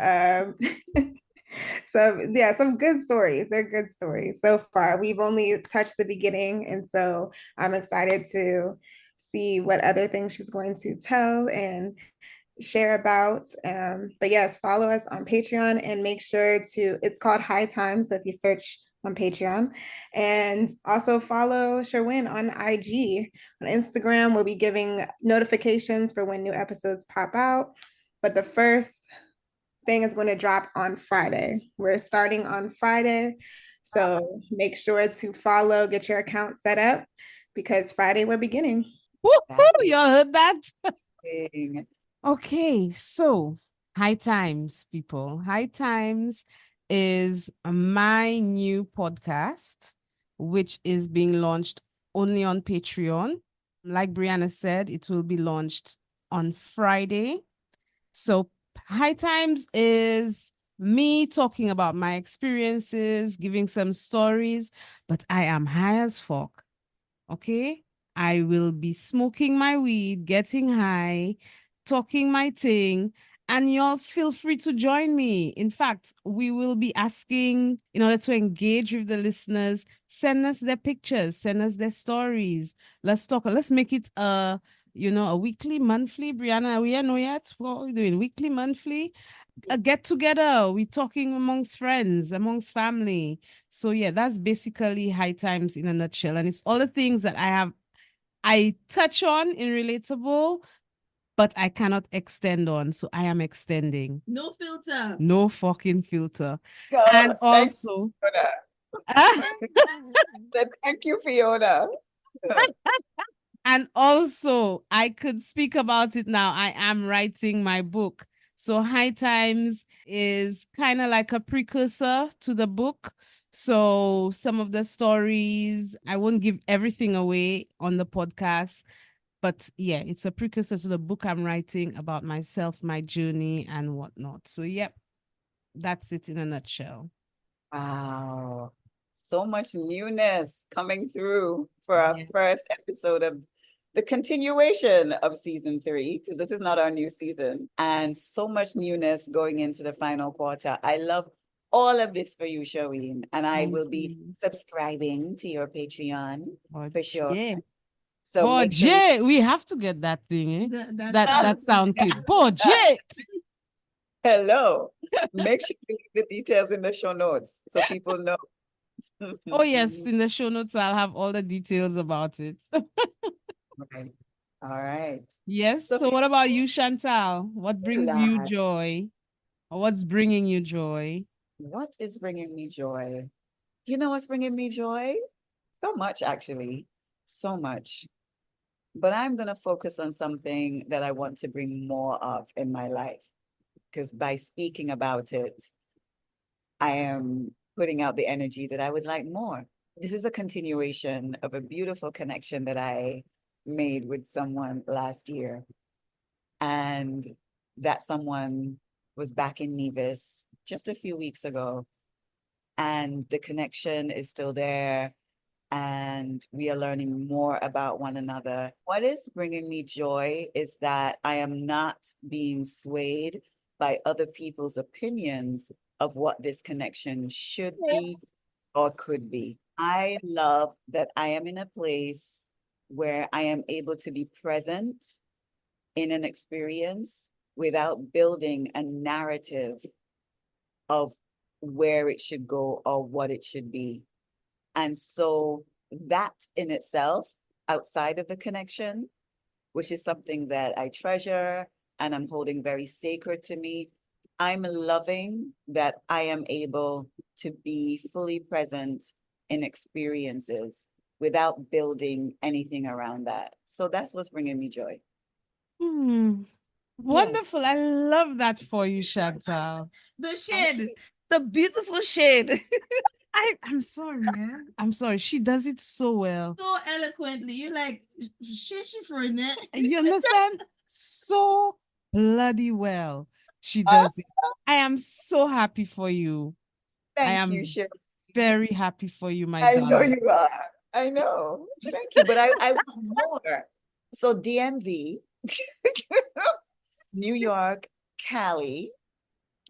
[SPEAKER 4] some good stories. They're good stories so far. We've only touched the beginning, and so I'm excited to see what other things she's going to tell and share about. But yes, follow us on Patreon and make sure to, it's called High Time. So if you search on Patreon, and also follow Sherwin on IG. On Instagram, we'll be giving notifications for when new episodes pop out. But the first thing is going to drop on Friday. We're starting on Friday. So make sure to follow, get your account set up, because Friday we're beginning.
[SPEAKER 1] that is
[SPEAKER 3] Y'all heard that?
[SPEAKER 1] thing.
[SPEAKER 3] Okay, so High Times, people. High Times is my new podcast, which is being launched only on Patreon. Like BreAnna said, it will be launched on Friday. So High Times is me talking about my experiences, giving some stories, but I am high as fuck. Okay? I will be smoking my weed, getting high, talking my thing, and y'all feel free to join me. In fact, we will be asking, in order to engage with the listeners, send us their pictures, send us their stories. Let's talk. Let's make it a weekly, monthly. BreAnna, we know yet? What are we doing? Weekly, monthly? A get together. We're talking amongst friends, amongst family. So yeah, that's basically High Times in a nutshell. And it's all the things that I touch on in Relatable, but I cannot extend on. So I am extending.
[SPEAKER 2] No filter.
[SPEAKER 3] No fucking filter.
[SPEAKER 1] God,
[SPEAKER 3] And
[SPEAKER 1] thank
[SPEAKER 3] also,
[SPEAKER 1] thank you, Fiona.
[SPEAKER 3] and also, I could speak about it now. I am writing my book. So High Times is kind of like a precursor to the book. So some of the stories, I won't give everything away on the podcast, but yeah, it's a precursor to the book I'm writing about myself, my journey, and whatnot. So yep, that's it in a nutshell.
[SPEAKER 1] Wow. So much newness coming through for our first episode of the continuation of season 3, because this is not our new season, and so much newness going into the final quarter. I love all of this for you, Sherween, and I will be subscribing to your Patreon for sure.
[SPEAKER 3] Yeah.
[SPEAKER 1] So make sure
[SPEAKER 3] we have to get that thing, eh? That sound clip.
[SPEAKER 1] hello. Make sure you leave the details in the show notes so people know.
[SPEAKER 3] Oh yes, in the show notes I'll have all the details about it.
[SPEAKER 1] Okay. All right.
[SPEAKER 3] Yes.
[SPEAKER 1] So
[SPEAKER 3] So what about you, Chantal? What brings you
[SPEAKER 1] lad,
[SPEAKER 3] joy? Or what's bringing you joy?
[SPEAKER 1] what is bringing me joy? You know what's bringing me joy? So much, actually. So much. But I'm going to focus on something that I want to bring more of in my life. Because by speaking about it, I am putting out the energy that I would like more. This is a continuation of a beautiful connection that I made with someone last year. And that someone was back in Nevis just a few weeks ago. And the connection is still there. And we are learning more about one another. What is bringing me joy is that I am not being swayed by other people's opinions of what this connection should be or could be. I love that I am in a place where I am able to be present in an experience without building a narrative of where it should go or what it should be. And so that in itself outside of the connection, which is something that I treasure and I'm holding very sacred to me. I'm loving that I am able to be fully present in experiences without building anything around that. So that's what's bringing me joy.
[SPEAKER 3] Wonderful. I love that for you, Chantal. The shade, the beautiful shade. I'm sorry, man. I'm sorry. She does it so well.
[SPEAKER 2] So eloquently. You like she for it.
[SPEAKER 3] You understand? So bloody well. She does it. I am so happy for you. I
[SPEAKER 1] Thank
[SPEAKER 3] am
[SPEAKER 1] you, Sherween.
[SPEAKER 3] very happy for you, my
[SPEAKER 1] I know
[SPEAKER 3] darling.
[SPEAKER 1] you are. I know. Thank you. But I want more. So DMV, New York, Cali.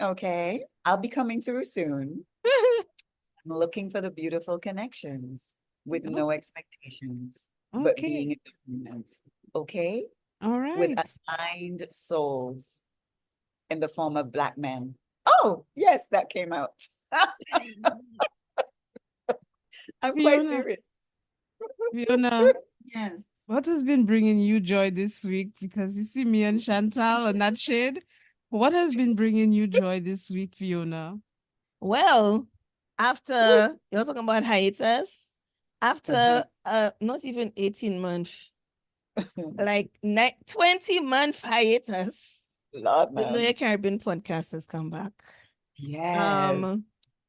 [SPEAKER 1] Okay. I'll be coming through soon. I'm looking for the beautiful connections with no expectations, but
[SPEAKER 3] Okay.
[SPEAKER 1] being in the moment. Okay.
[SPEAKER 3] All
[SPEAKER 1] With
[SPEAKER 3] right.
[SPEAKER 1] aligned souls in the form of Black men. Oh, yes, that came out. I'm quite
[SPEAKER 3] Fiona,
[SPEAKER 1] serious.
[SPEAKER 3] Fiona,
[SPEAKER 2] Yes.
[SPEAKER 3] what has been bringing you joy this week? Because you see me and Chantal and that shade. What has been bringing you joy this week, Fiona?
[SPEAKER 2] Well, after you're talking about hiatus, after not even 18 months, like 20-month hiatus,
[SPEAKER 1] Lord,
[SPEAKER 2] the Know
[SPEAKER 1] man.
[SPEAKER 2] Your Caribbean podcast has come back.
[SPEAKER 1] Yes.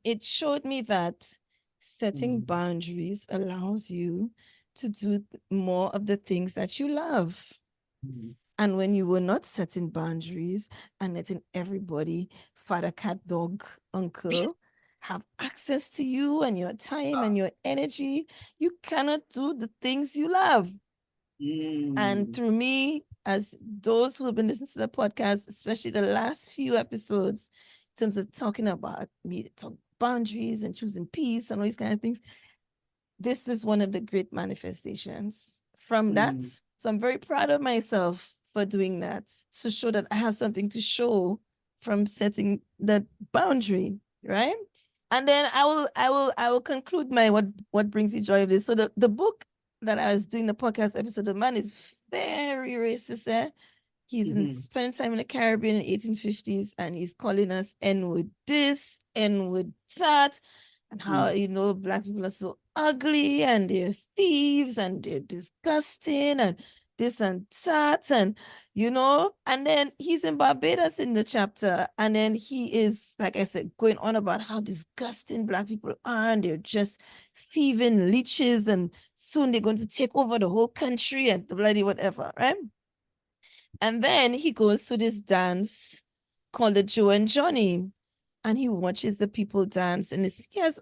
[SPEAKER 2] It showed me that setting
[SPEAKER 1] Mm.
[SPEAKER 2] boundaries allows you to do more of the things that you love.
[SPEAKER 1] Mm.
[SPEAKER 2] And when you were not setting boundaries and letting everybody, father, cat, dog, uncle, have access to you and your time and your energy, you cannot do the things you love. And
[SPEAKER 1] Mm.
[SPEAKER 2] through me, as those who have been listening to the podcast, especially the last few episodes, in terms of talking about boundaries and choosing peace and all these kind of things, this is one of the great manifestations from that. So I'm very proud of myself for doing that, to show that I have something to show from setting that boundary, right? And then I will conclude my what brings you joy of this. So the book that I was doing the podcast episode, the man is very racist. He's spending time in the Caribbean in the 1850s, and he's calling us N-word this, N-word that, and how, Black people are so ugly, and they're thieves, and they're disgusting, and this and that, and, and then he's in Barbados in the chapter, and then he is, like I said, going on about how disgusting Black people are, and they're just thieving leeches, and soon they're going to take over the whole country, and bloody whatever, right? And then he goes to this dance called the Joe and Johnny, and he watches the people dance. And he has,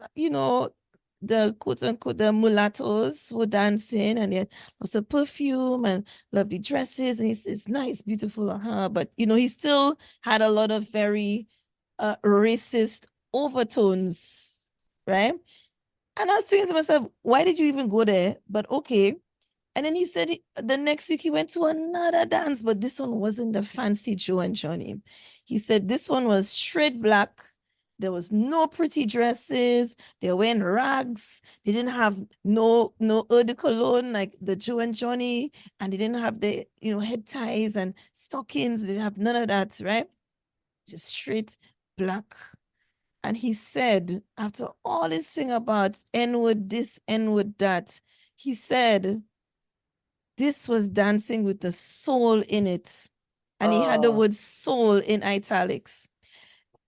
[SPEAKER 2] the quote unquote, the mulattoes who are dancing, and they have lots of perfume and lovely dresses. And it's nice, beautiful, but, he still had a lot of very racist overtones, right? And I was thinking to myself, why did you even go there? But okay. And then he said the next week he went to another dance, but this one wasn't the fancy Joe and Johnny. He said this one was straight black. There was no pretty dresses. They were wearing rags. They didn't have no eau de cologne like the Joe and Johnny, and they didn't have the head ties and stockings. They didn't have none of that, right? Just straight black. And he said, after all this thing about N-word this, N-word that, he said, this was dancing with the soul in it. And he had the word soul in italics.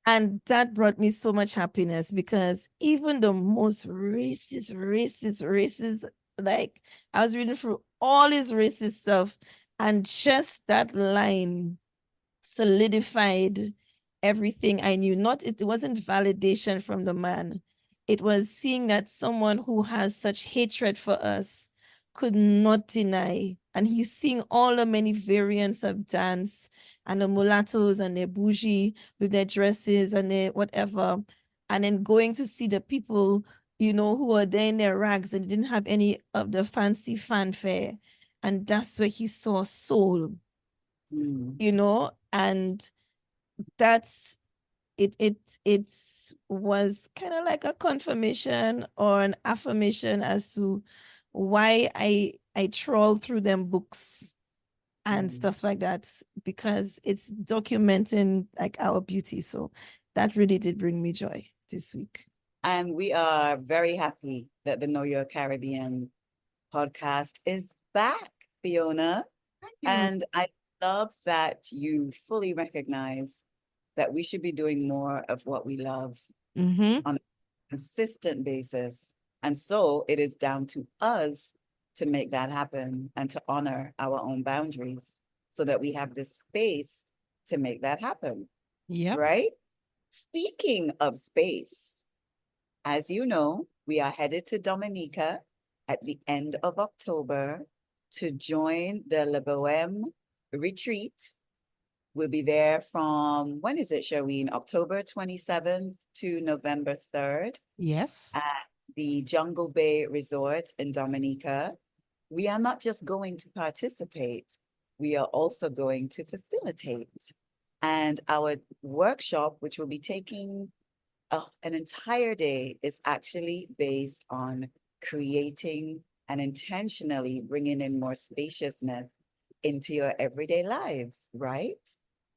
[SPEAKER 2] And that brought me so much happiness, because even the most racist, like I was reading through all his racist stuff, and just that line solidified everything I knew. It wasn't validation from the man. It was seeing that someone who has such hatred for us could not deny. And he's seeing all the many variants of dance, and the mulattoes and their bougie with their dresses and their whatever. And then going to see the people, who are there in their rags and didn't have any of the fancy fanfare. And that's where he saw soul, and that's it was kind of like a confirmation or an affirmation as to why I I troll through them books and stuff like that because it's documenting like our beauty. So that really did bring me joy this week.
[SPEAKER 1] And we are very happy that the Know Your Caribbean podcast is back, Fiona. And I love that you fully recognize that we should be doing more of what we love on a consistent basis. And so it is down to us to make that happen and to honor our own boundaries so that we have the space to make that happen.
[SPEAKER 3] Yep.
[SPEAKER 1] Right? Speaking of space, as you know, we are headed to Dominica at the end of October to join the Le Bohème retreat. We'll be there from, when is it, Sherween? October 27th to November 3rd.
[SPEAKER 3] Yes.
[SPEAKER 1] At the Jungle Bay Resort in Dominica. We are not just going to participate, we are also going to facilitate. And our workshop, which will be taking an entire day, is actually based on creating and intentionally bringing in more spaciousness into your everyday lives, right?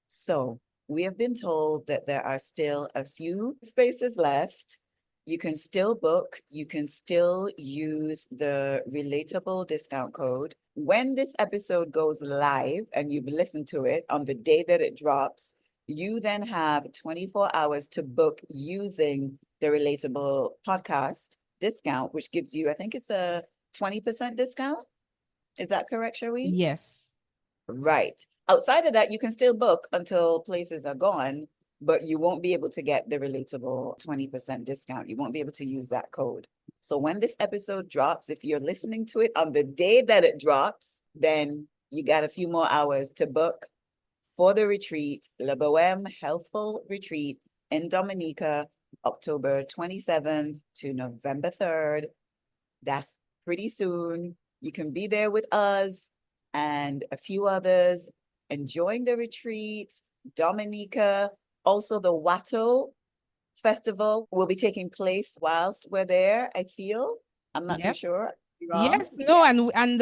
[SPEAKER 1] So we have been told that there are still a few spaces left. You can still book, you can still use the Relateable discount code. When this episode goes live and you've listened to it on the day that it drops, you then have 24 hours to book using the Relateable podcast discount, which gives you, I think it's a 20% discount. Is that correct, Sherween?
[SPEAKER 3] Yes.
[SPEAKER 1] Right. Outside of that, you can still book until places are gone, but you won't be able to get the Relateable 20% discount. You won't be able to use that code. So when this episode drops, if you're listening to it on the day that it drops, then you got a few more hours to book for the retreat, Le Bohème Healthful Retreat in Dominica, October 27th to November 3rd. That's pretty soon. You can be there with us and a few others enjoying the retreat. Dominica, also the Watto Festival will be taking place whilst we're there, I feel. I'm not too sure.
[SPEAKER 3] Yes, no, and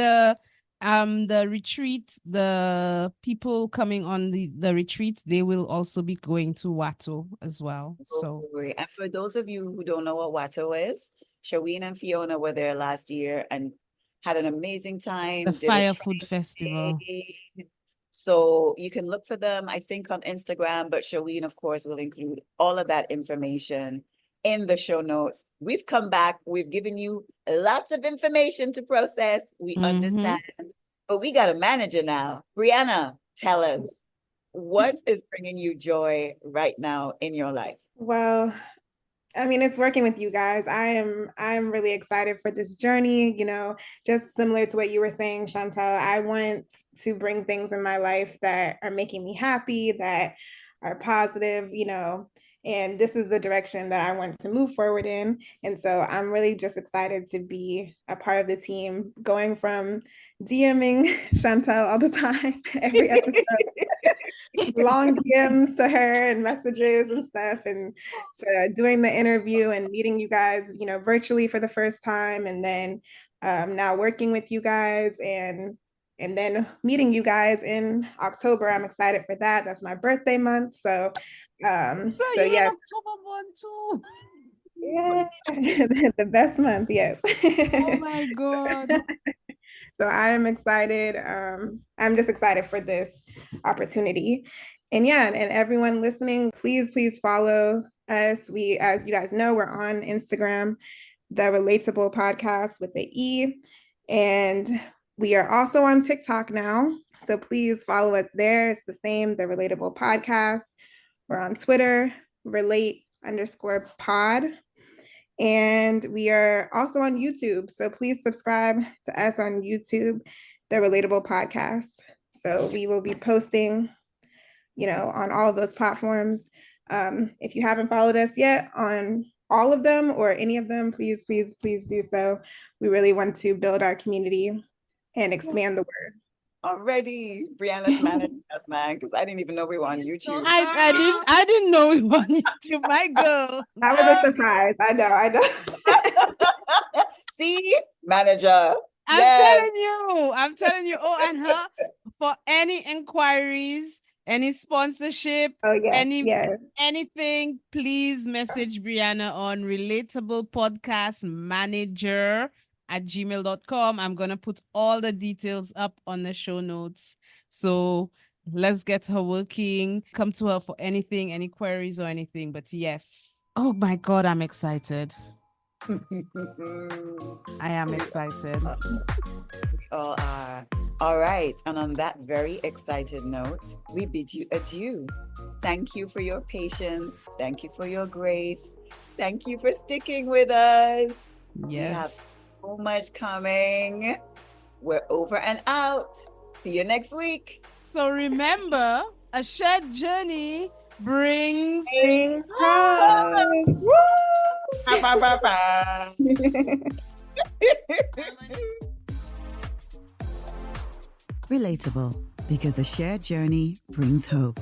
[SPEAKER 3] the retreat, the people coming on the retreat, they will also be going to Watto as well. So
[SPEAKER 1] and for those of you who don't know what Watto is, Sherween and Fiona were there last year and had an amazing time.
[SPEAKER 3] The Fire Food Festival.
[SPEAKER 1] So you can look for them, I think, on Instagram, but Sherween, of course, will include all of that information in the show notes. We've come back. We've given you lots of information to process. We understand, but we got a manager now. BreAnna, tell us, what is bringing you joy right now in your life?
[SPEAKER 4] Well, I mean, it's working with you guys. I'm really excited for this journey, just similar to what you were saying, Chantal. I want to bring things in my life that are making me happy, that are positive, and this is the direction that I want to move forward in. And so I'm really just excited to be a part of the team, going from DMing Chantal all the time, every episode. Long DMs to her and messages and stuff, and to doing the interview and meeting you guys, virtually for the first time, and then now working with you guys and then meeting you guys in October. I'm excited for that. That's my birthday month. So yeah.
[SPEAKER 3] October one too.
[SPEAKER 4] Yeah, the best month, yes.
[SPEAKER 3] Oh my God.
[SPEAKER 4] So I am excited. I'm just excited for this opportunity. And yeah, and everyone listening, please follow us. We, as you guys know, we're on Instagram, the Relateable Podcast with the E. And we are also on TikTok now. So please follow us there. It's the same, the Relateable Podcast. We're on Twitter, relate_pod. And we are also on YouTube. So please subscribe to us on YouTube, the Relateable Podcast. So we will be posting, on all of those platforms. If you haven't followed us yet on all of them or any of them, please do so. We really want to build our community and expand the word.
[SPEAKER 1] Already, BreAnna's managing us, man, because I didn't even know we were on YouTube.
[SPEAKER 3] I didn't know we were on YouTube, my girl.
[SPEAKER 4] That was a surprise. I know.
[SPEAKER 1] See, manager.
[SPEAKER 3] I'm telling you. Oh, and for any inquiries, any sponsorship, anything, please message BreAnna on Relatable Podcast Manager at gmail.com. I'm going to put all the details up on the show notes. So let's get her working. Come to her for anything, any queries or anything. But yes. Oh my God, I'm excited. I am excited.
[SPEAKER 1] All are. All right. And on that very excited note, we bid you adieu. Thank you for your patience. Thank you for your grace. Thank you for sticking with us.
[SPEAKER 3] Yes.
[SPEAKER 1] We have so much coming. We're over and out. See you next week.
[SPEAKER 3] So remember, a shared journey brings
[SPEAKER 1] home. Woo! Ba, ba, ba.
[SPEAKER 6] Relatable, because a shared journey brings hope.